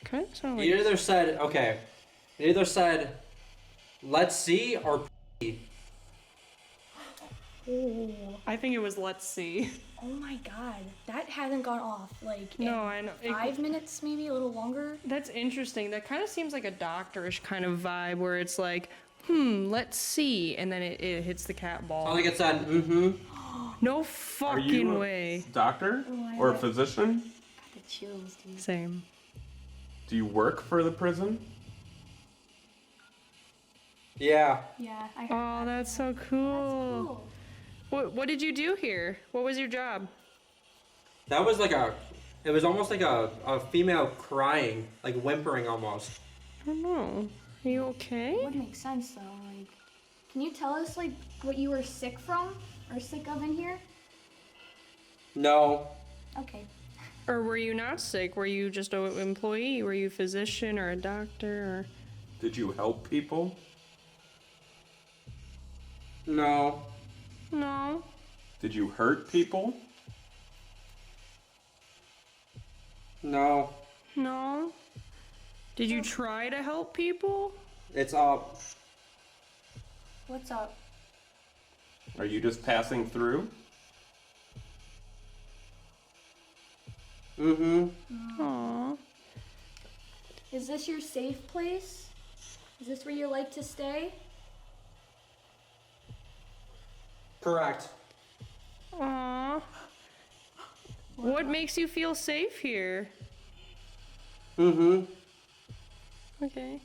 Kind of sound like You either said, okay, you either said, let's see, or p. Oh. I think it was let's see. Oh my god, that hasn't gone off like in No, I know. 5 minutes, maybe a little longer. That's interesting. That kind of seems like a doctorish kind of vibe where it's like, let's see, and then it hits the cat ball. Sounds like it said, mm-hmm. No Are fucking you a way. doctor Oh, or a physician? Got the chills, dude. Same. Do you work for the prison? Yeah. Yeah, I heard Oh, that's so cool. What did you do here? What was your job? That was like it was almost like a female crying, like whimpering almost. I don't know. Are you okay? It would make sense though. Like, can you tell us like what you were sick from or sick of in here? No. Okay. Or were you not sick? Were you just an employee? Were you a physician or a doctor? Or... Did you help people? No. No. Did you hurt people? No. No. Did you try to help people? It's up. What's up? Are you just passing through? Mm-hmm. Aww. Is this your safe place? Is this where you like to stay? Correct. Aww. What makes you feel safe here? Mm-hmm. Okay.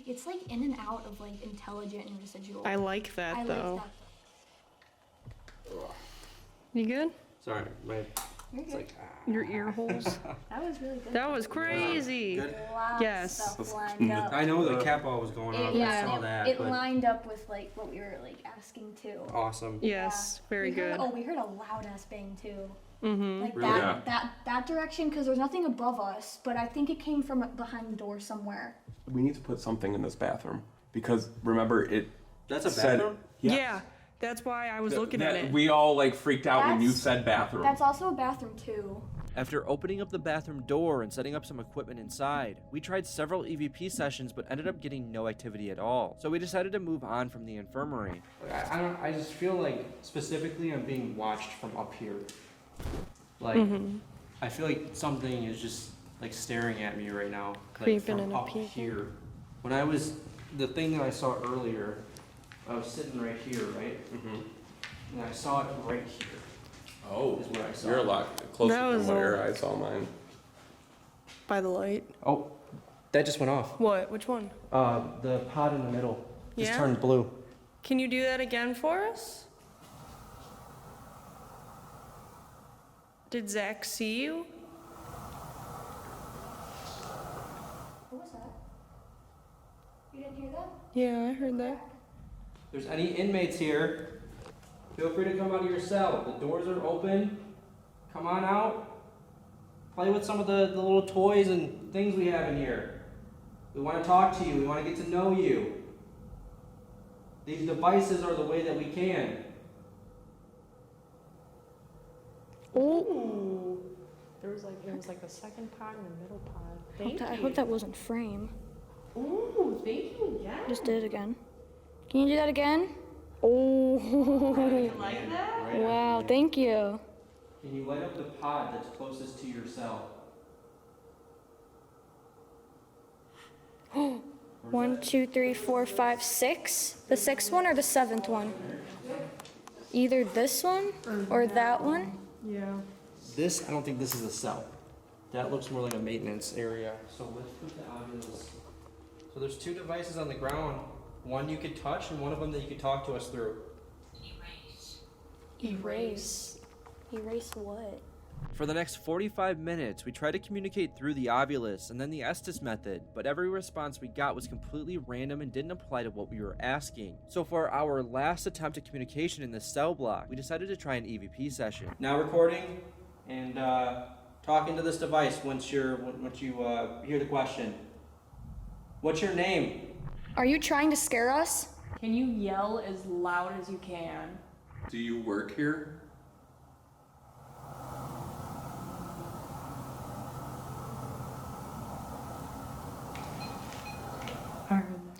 It's like in and out of like intelligent and residual. I like that I though. Like that. You good? Sorry, my. You're It's good. like. Your ear holes? That was really good. That was crazy. Good. Loud Yes. stuff lined up. I know the cat ball was going on. I saw that. It but lined up with like what we were like asking too. awesome. Yes, very We heard- good. Oh, we heard a loud ass bang too. Mm-hmm. Like Really? that direction, because there's nothing above us, but I think it came from behind the door somewhere. We need to put something in this bathroom because remember it. That's a said- bathroom? Yeah, that's why I was looking at it. We all like freaked out when you That's- said bathroom. That's also a bathroom too. After opening up the bathroom door and setting up some equipment inside, we tried several EVP sessions but ended up getting no activity at all. So we decided to move on from the infirmary. I just feel like specifically I'm being watched from up here. Like, I feel like something is just like staring at me right now. Like, Creeping from and up peeking. here. When I was, the thing that I saw earlier, I was sitting right here, right? And I saw it right here. Oh, is where I saw you're a it. lot closer That than was where all- I saw mine. By the light. Oh, that just went off. What? Which one? The pod in the middle just Yeah? turned blue. Can you do that again for us? Did Zach see you? What was that? You didn't hear that? Yeah, I heard that. If there's any inmates here, feel free to come out of your cell. The doors are open. Come on out. Play with some of the little toys and things we have in here. We want to talk to you. We want to get to know you. These devices are the way that we can. Oh. There was like the second pod and the middle pod. Thank I you. hope that wasn't frame. Ooh, thank you. Yeah. Just did it again. Can you do that again? Oh. You like that? Wow, thank you. Can you light up the pod that's closest to your cell? 1, 2, 3, 4, 5, 6. The sixth one or the seventh one? Either this one or that one. Yeah. This, I don't think this is a cell. That looks more like a maintenance area. So let's put the obvious. So there's two devices on the ground. One you could touch and one of them that you could talk to us through. Erase. Erase what? For the next 45 minutes, we tried to communicate through the Ovilus and then the Estes method, but every response we got was completely random and didn't apply to what we were asking. So for our last attempt at communication in this cell block, we decided to try an EVP session. Now recording and talking to this device once you hear the question. What's your name? Are you trying to scare us? Can you yell as loud as you can? Do you work here?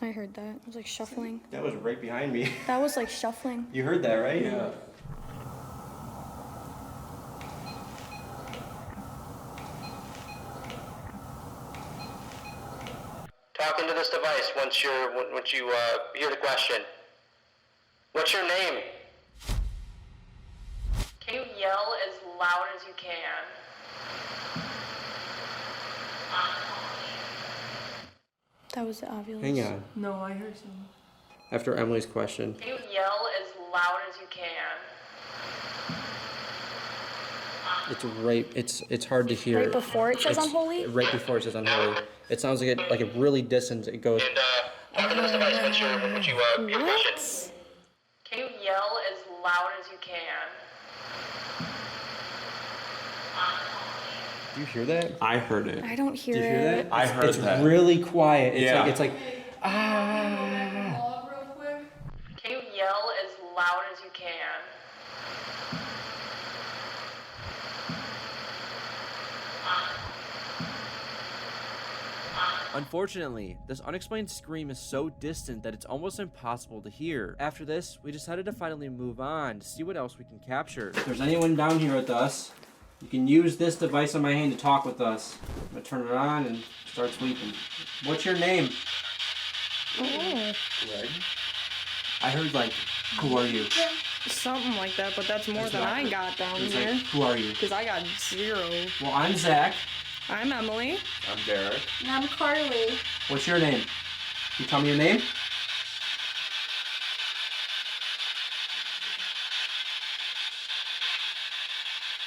I heard that. It was like shuffling. That was right behind me. That was like shuffling. You heard that, right? Yeah. Talk into this device once you hear the question. What's your name? Can you yell as loud as you can? That was the ovulus. Hang on. No, I heard some. After Emily's question. Can you yell as loud as you can? It's hard to hear. Right before it says unholy? Right before it says unholy. It sounds like it really distant. It goes. Talk into this device once you hear the question. Can you yell as loud as you can? Do you hear that? I heard it. I don't hear Do you hear it. that? I heard it's that. really quiet. Yeah. It's like Real quick. Can you yell as loud as you can? Unfortunately, this unexplained scream is so distant that it's almost impossible to hear. After this, we decided to finally move on to see what else we can capture. If there's anyone down here with us, you can use this device on my hand to talk with us. I'm gonna turn it on and start sweeping. What's your name? Oh. Greg. I heard like, who are you? Something like that, but that's more than I got down It's here. like, who are you? Because I got 0. Well, I'm Zach. I'm Emily. I'm Derek. And I'm Carly. What's your name? Can you tell me your name?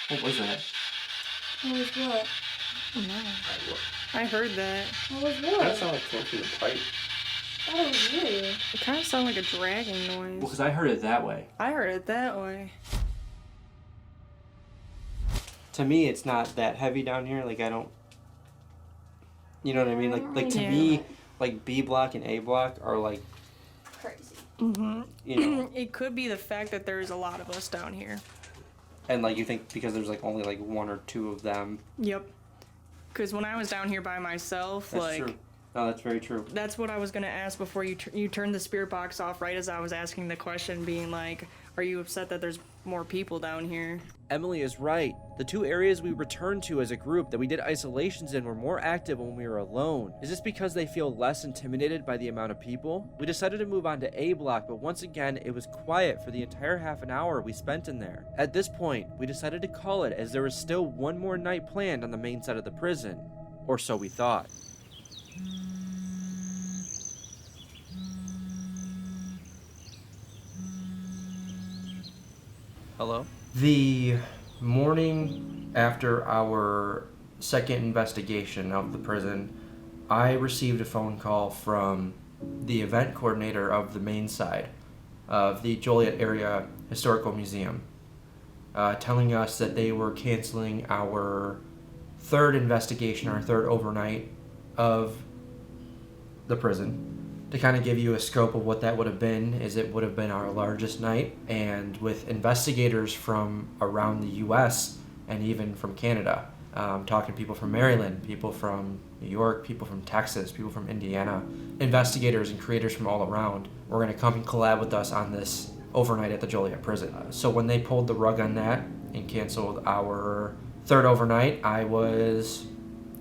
What was that? What was what? Oh, no. I heard that. What was That what? sounded like smoking a pipe. That was weird. It kind of sounded like a dragging noise. Well, because I heard it that way. I heard it that way. to me, it's not that heavy down here. Like, I don't, you know what I mean? Like to me, like B block and A block are like crazy. Mm-hmm. You know. It could be the fact that there's a lot of us down here. And like you think because there's like only like one or two of them. Yep. Because when I was down here by myself, That's like. true. No, that's very true. That's what I was gonna ask before you turned the spirit box off. Right as I was asking the question, being like, "Are you upset that there's more people down here?" Emily is right. The two areas we returned to as a group that we did isolations in were more active when we were alone. Is this because they feel less intimidated by the amount of people? We decided to move on to A block, but once again, it was quiet for the entire half an hour we spent in there. At this point, we decided to call it as there was still one more night planned on the main side of the prison. Or so we thought. Hello? The morning after our second investigation of the prison, I received a phone call from the event coordinator of the main side of the Joliet Area Historical Museum, telling us that they were canceling our third investigation, our third overnight of the prison. To kind of give you a scope of what that would have been, is it would have been our largest night, and with investigators from around the U.S. and even from Canada, talking to people from Maryland, people from New York, people from Texas, people from Indiana, investigators and creators from all around were going to come and collab with us on this overnight at the Joliet prison. So when they pulled the rug on that and canceled our third overnight, I was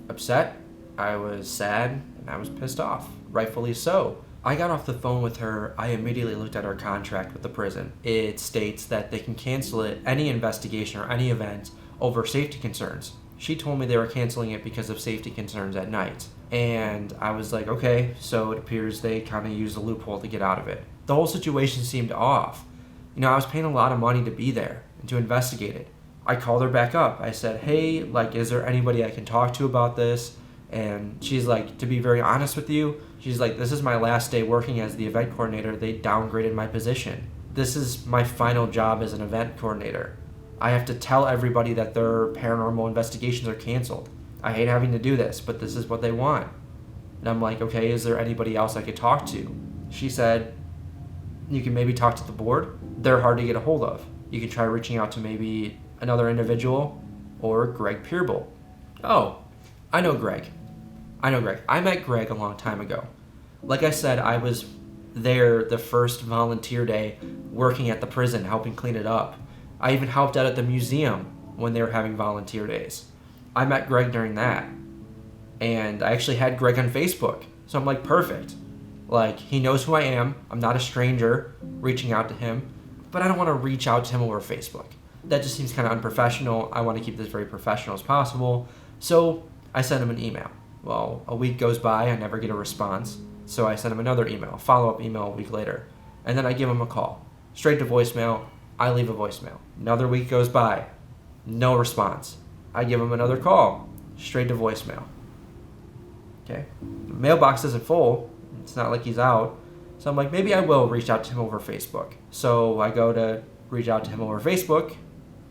upset, I was sad, and I was pissed off. Rightfully so. I got off the phone with her. I immediately looked at our contract with the prison. It states that they can cancel it, any investigation or any event, over safety concerns. She told me they were canceling it because of safety concerns at night. And I was like, okay, so it appears they kind of used a loophole to get out of it. The whole situation seemed off. You know, I was paying a lot of money to be there and to investigate it. I called her back up. I said, hey, like, is there anybody I can talk to about this? And she's like, to be very honest with you, she's like, this is my last day working as the event coordinator. They downgraded my position. This is my final job as an event coordinator. I have to tell everybody that their paranormal investigations are canceled. I hate having to do this, but this is what they want. And I'm like, okay, is there anybody else I could talk to? She said, you can maybe talk to the board. They're hard to get a hold of. You can try reaching out to maybe another individual or Greg Peerble. Oh, I know Greg. I met Greg a long time ago. Like I said, I was there the first volunteer day working at the prison, helping clean it up. I even helped out at the museum when they were having volunteer days. I met Greg during that. And I actually had Greg on Facebook. So I'm like, perfect. Like, he knows who I am. I'm not a stranger reaching out to him. But I don't want to reach out to him over Facebook. That just seems kind of unprofessional. I want to keep this very professional as possible. So I sent him an email. Well, a week goes by, I never get a response. So I sent him another email, follow-up email a week later. And then I give him a call. Straight to voicemail, I leave a voicemail. Another week goes by, no response. I give him another call, straight to voicemail. Okay? The mailbox isn't full, it's not like he's out. So I'm like, maybe I will reach out to him over Facebook. So I go to reach out to him over Facebook.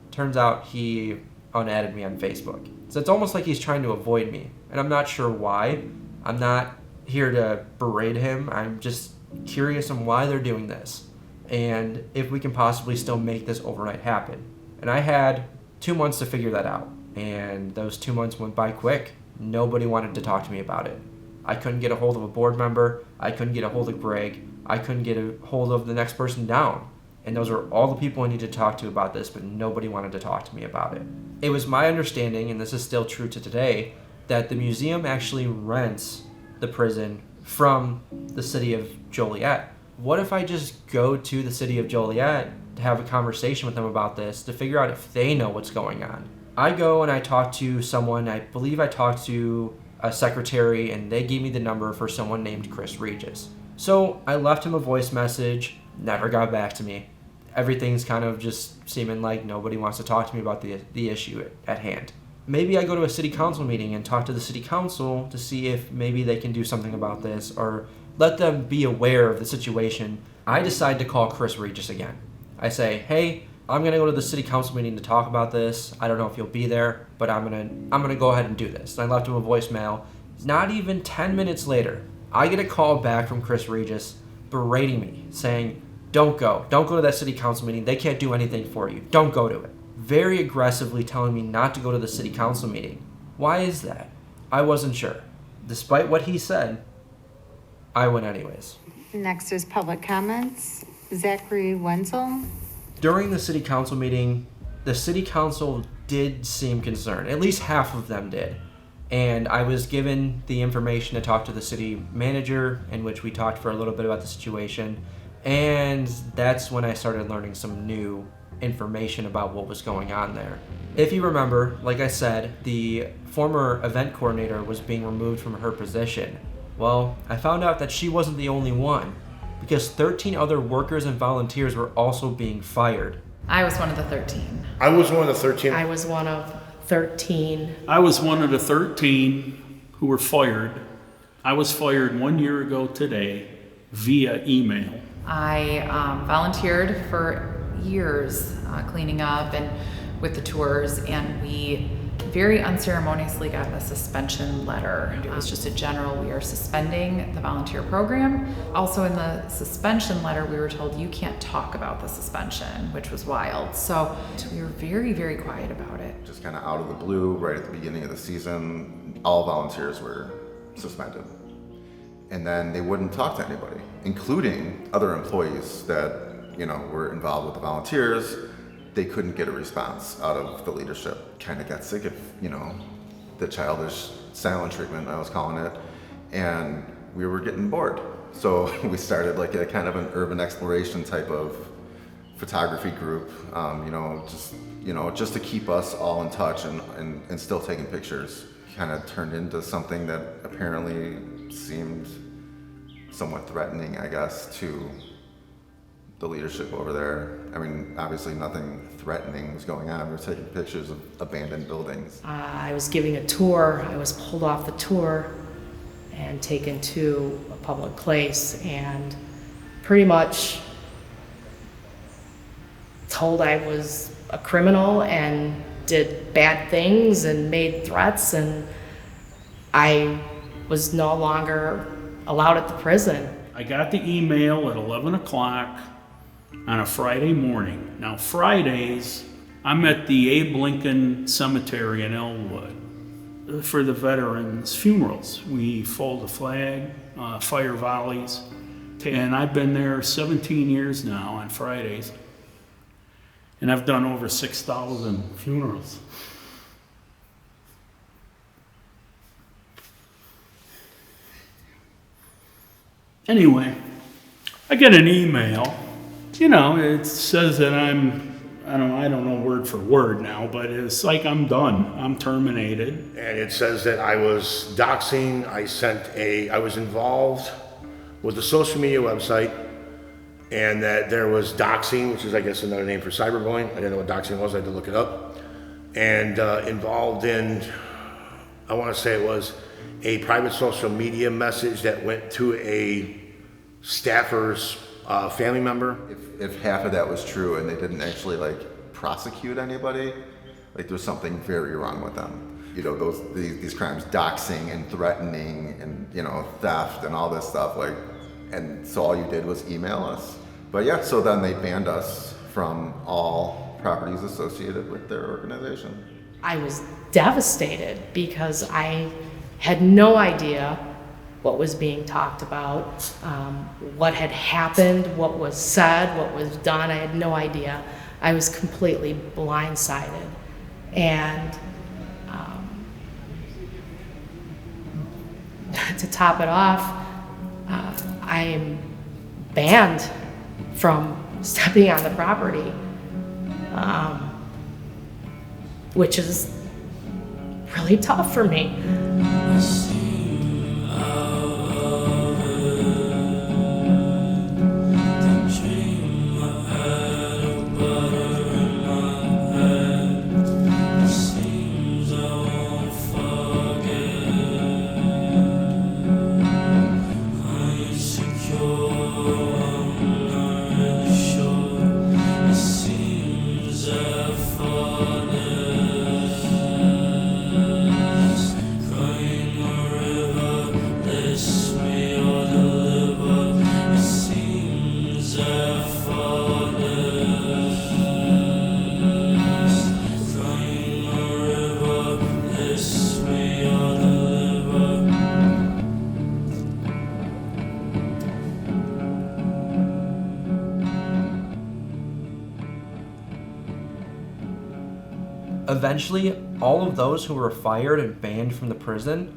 Turns out he unadded me on Facebook. So it's almost like he's trying to avoid me. And I'm not sure why. I'm not here to berate him. I'm just curious on why they're doing this. And if we can possibly still make this overnight happen. And I had 2 months to figure that out. And those 2 months went by quick. Nobody wanted to talk to me about it. I couldn't get a hold of a board member. I couldn't get a hold of Greg. I couldn't get a hold of the next person down. And those are all the people I needed to talk to about this, but nobody wanted to talk to me about it. It was my understanding, and this is still true to today, that the museum actually rents the prison from the city of Joliet. What if I just go to the city of Joliet to have a conversation with them about this, to figure out if they know what's going on? I go and I talk to someone, I believe I talked to a secretary, and they gave me the number for someone named Chris Regis. So I left him a voice message, never got back to me. Everything's kind of just seeming like nobody wants to talk to me about the issue at hand. Maybe I go to a city council meeting and talk to the city council to see if maybe they can do something about this or let them be aware of the situation. I decide to call Chris Regis again. I say, hey, I'm gonna go to the city council meeting to talk about this. I don't know if you'll be there, but I'm gonna go ahead and do this. And I left him a voicemail. Not even 10 minutes later, I get a call back from Chris Regis berating me, saying, don't go to that city council meeting. They can't do anything for you. Don't go to it. Very aggressively telling me not to go to the city council meeting. Why is that? I wasn't sure. Despite what he said, I went anyways. Next is public comments. Zachary Wenzel. During the city council meeting, the city council did seem concerned. At least half of them did. And I was given the information to talk to the city manager, in which we talked for a little bit about the situation. And that's when I started learning some new information about what was going on there. If you remember, like I said, the former event coordinator was being removed from her position. Well, I found out that she wasn't the only one, because 13 other workers and volunteers were also being fired. I was one of the 13. I was one of the 13. I was one of 13. I was one of the 13 who were fired. I was fired 1 year ago today via email. I volunteered for years cleaning up and with the tours, and we very unceremoniously got a suspension letter. It was just a general, we are suspending the volunteer program. Also in the suspension letter, we were told you can't talk about the suspension, which was wild. So we were very, very quiet about it. Just kind of out of the blue, right at the beginning of the season, all volunteers were suspended. And then they wouldn't talk to anybody, including other employees that, were involved with the volunteers. They couldn't get a response out of the leadership. Kind of got sick of, the childish silent treatment, I was calling it, and we were getting bored. So we started like a kind of an urban exploration type of photography group, just to keep us all in touch and still taking pictures. Kind of turned into something that apparently seemed somewhat threatening, I guess, to the leadership over there. I mean, obviously nothing threatening was going on. We were taking pictures of abandoned buildings. I was giving a tour. I was pulled off the tour and taken to a public place and pretty much told I was a criminal and did bad things and made threats, and I was no longer allowed at the prison. I got the email at 11 o'clock on a Friday morning. Now Fridays, I'm at the Abe Lincoln Cemetery in Elwood for the veterans' funerals. We fold a flag, fire volleys, and I've been there 17 years now on Fridays. And I've done over 6,000 funerals. Anyway, I get an email. It says that I don't know word for word now, but it's like I'm done. I'm terminated. And it says that I was doxing. I was involved with the social media website, and that there was doxing, which is, I guess, another name for cyberbullying. I didn't know what doxing was. I had to look it up. And involved in, I want to say it was a private social media message that went to a staffer's family member. If half of that was true and they didn't actually prosecute anybody, there's something very wrong with them. These crimes, doxing and threatening and theft and all this stuff, and so all you did was email us. But yeah, so then they banned us from all properties associated with their organization. I was devastated because I had no idea what was being talked about, what had happened, what was said, what was done. I had no idea. I was completely blindsided. And to top it off, I am banned from stepping on the property, which is really tough for me. Eventually, all of those who were fired and banned from the prison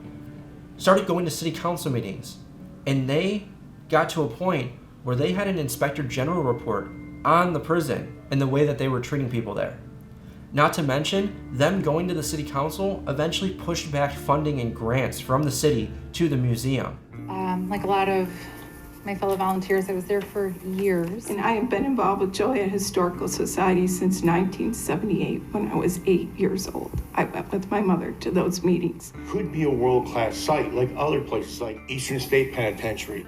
started going to city council meetings, and they got to a point where they had an inspector general report on the prison and the way that they were treating people there. Not to mention, them going to the city council eventually pushed back funding and grants from the city to the museum. Like a lot of my fellow volunteers, I was there for years. And I have been involved with Joliet Historical Society since 1978 when I was 8 years old. I went with my mother to those meetings. Could be a world-class site like other places like Eastern State Penitentiary,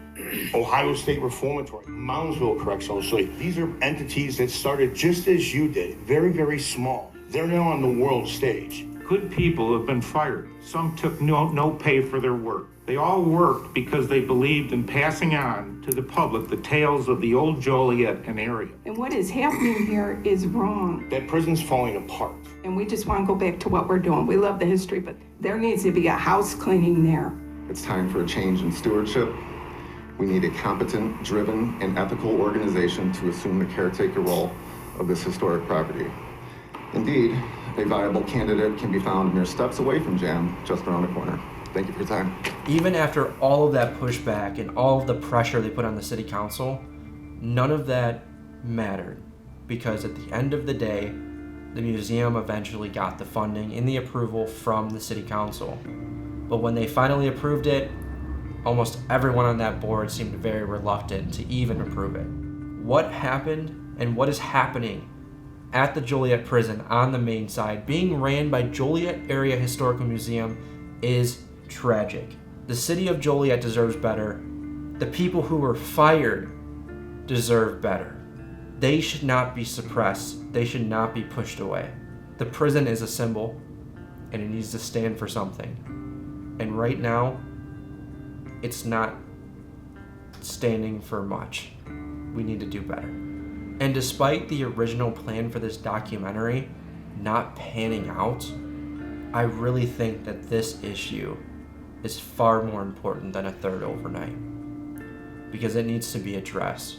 Ohio State Reformatory, Moundsville Correctional Facility. These are entities that started just as you did, very, very small. They're now on the world stage. Good people have been fired. Some took no pay for their work. They all worked because they believed in passing on to the public the tales of the old Joliet and area. And what is happening here is wrong. That prison's falling apart. And we just want to go back to what we're doing. We love the history, but there needs to be a house cleaning there. It's time for a change in stewardship. We need a competent, driven, and ethical organization to assume the caretaker role of this historic property. Indeed, a viable candidate can be found mere steps away from JAM, just around the corner. Thank you for your time. Even after all of that pushback and all of the pressure they put on the city council, none of that mattered, because at the end of the day, the museum eventually got the funding and the approval from the city council. But when they finally approved it, almost everyone on that board seemed very reluctant to even approve it. What happened and what is happening at the Joliet prison on the main side, being ran by Joliet Area Historical Museum, is tragic. The city of Joliet deserves better. The people who were fired deserve better. They should not be suppressed. They should not be pushed away. The prison is a symbol, and it needs to stand for something. And right now, it's not standing for much. We need to do better. And despite the original plan for this documentary not panning out, I really think that this issue is far more important than a third overnight, because it needs to be addressed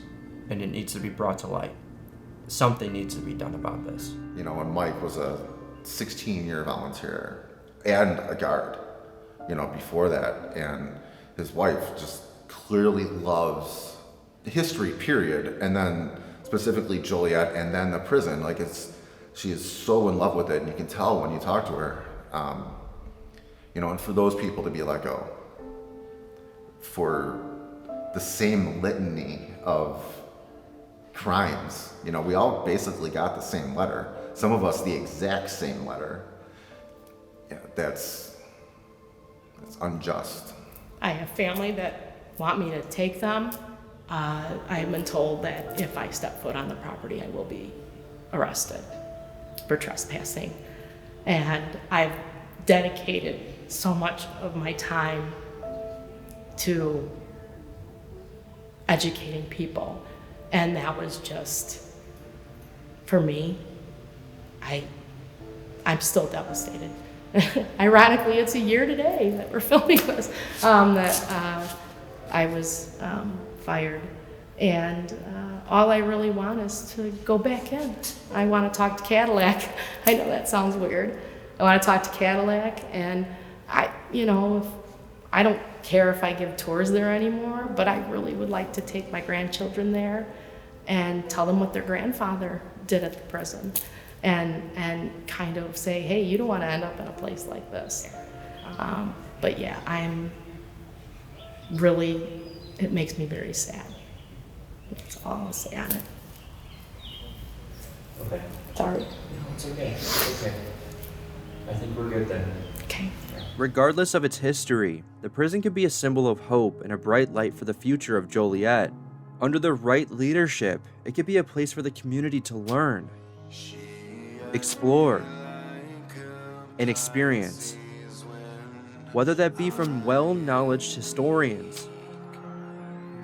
and it needs to be brought to light. Something needs to be done about this. You know, when Mike was a 16-year volunteer and a guard, you know, before that, and his wife just clearly loves history, period, and then specifically Joliet and then the prison. Like, she is so in love with it, and you can tell when you talk to her. You know, and for those people to be let go for the same litany of crimes, you know, we all basically got the same letter. Some of us the exact same letter. Yeah, that's unjust. I have family that want me to take them. I have been told that if I step foot on the property, I will be arrested for trespassing. And I've dedicated so much of my time to educating people. And that was just, for me, I'm still devastated. Ironically, it's a year today that we're filming this, that I was fired. And all I really want is to go back in. I want to talk to Cadillac. I know that sounds weird. I want to talk to Cadillac, and I don't care if I give tours there anymore, but I really would like to take my grandchildren there and tell them what their grandfather did at the prison, and kind of say, hey, you don't want to end up in a place like this. But yeah, it makes me very sad. That's all I'll say on it. Okay. Sorry. No, it's okay. It's okay. I think we're good then. Okay. Regardless of its history, the prison can be a symbol of hope and a bright light for the future of Joliet. Under the right leadership, it could be a place for the community to learn, explore, and experience. Whether that be from well-knowledged historians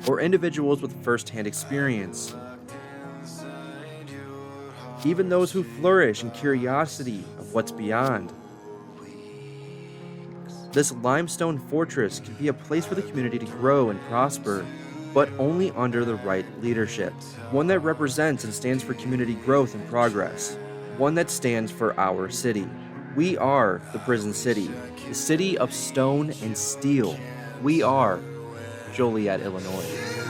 or individuals with first-hand experience. Even those who flourish in curiosity of what's beyond. This limestone fortress can be a place for the community to grow and prosper, but only under the right leadership, one that represents and stands for community growth and progress. one that stands for our city. We are the Prison City, the city of stone and steel. We are Joliet, Illinois.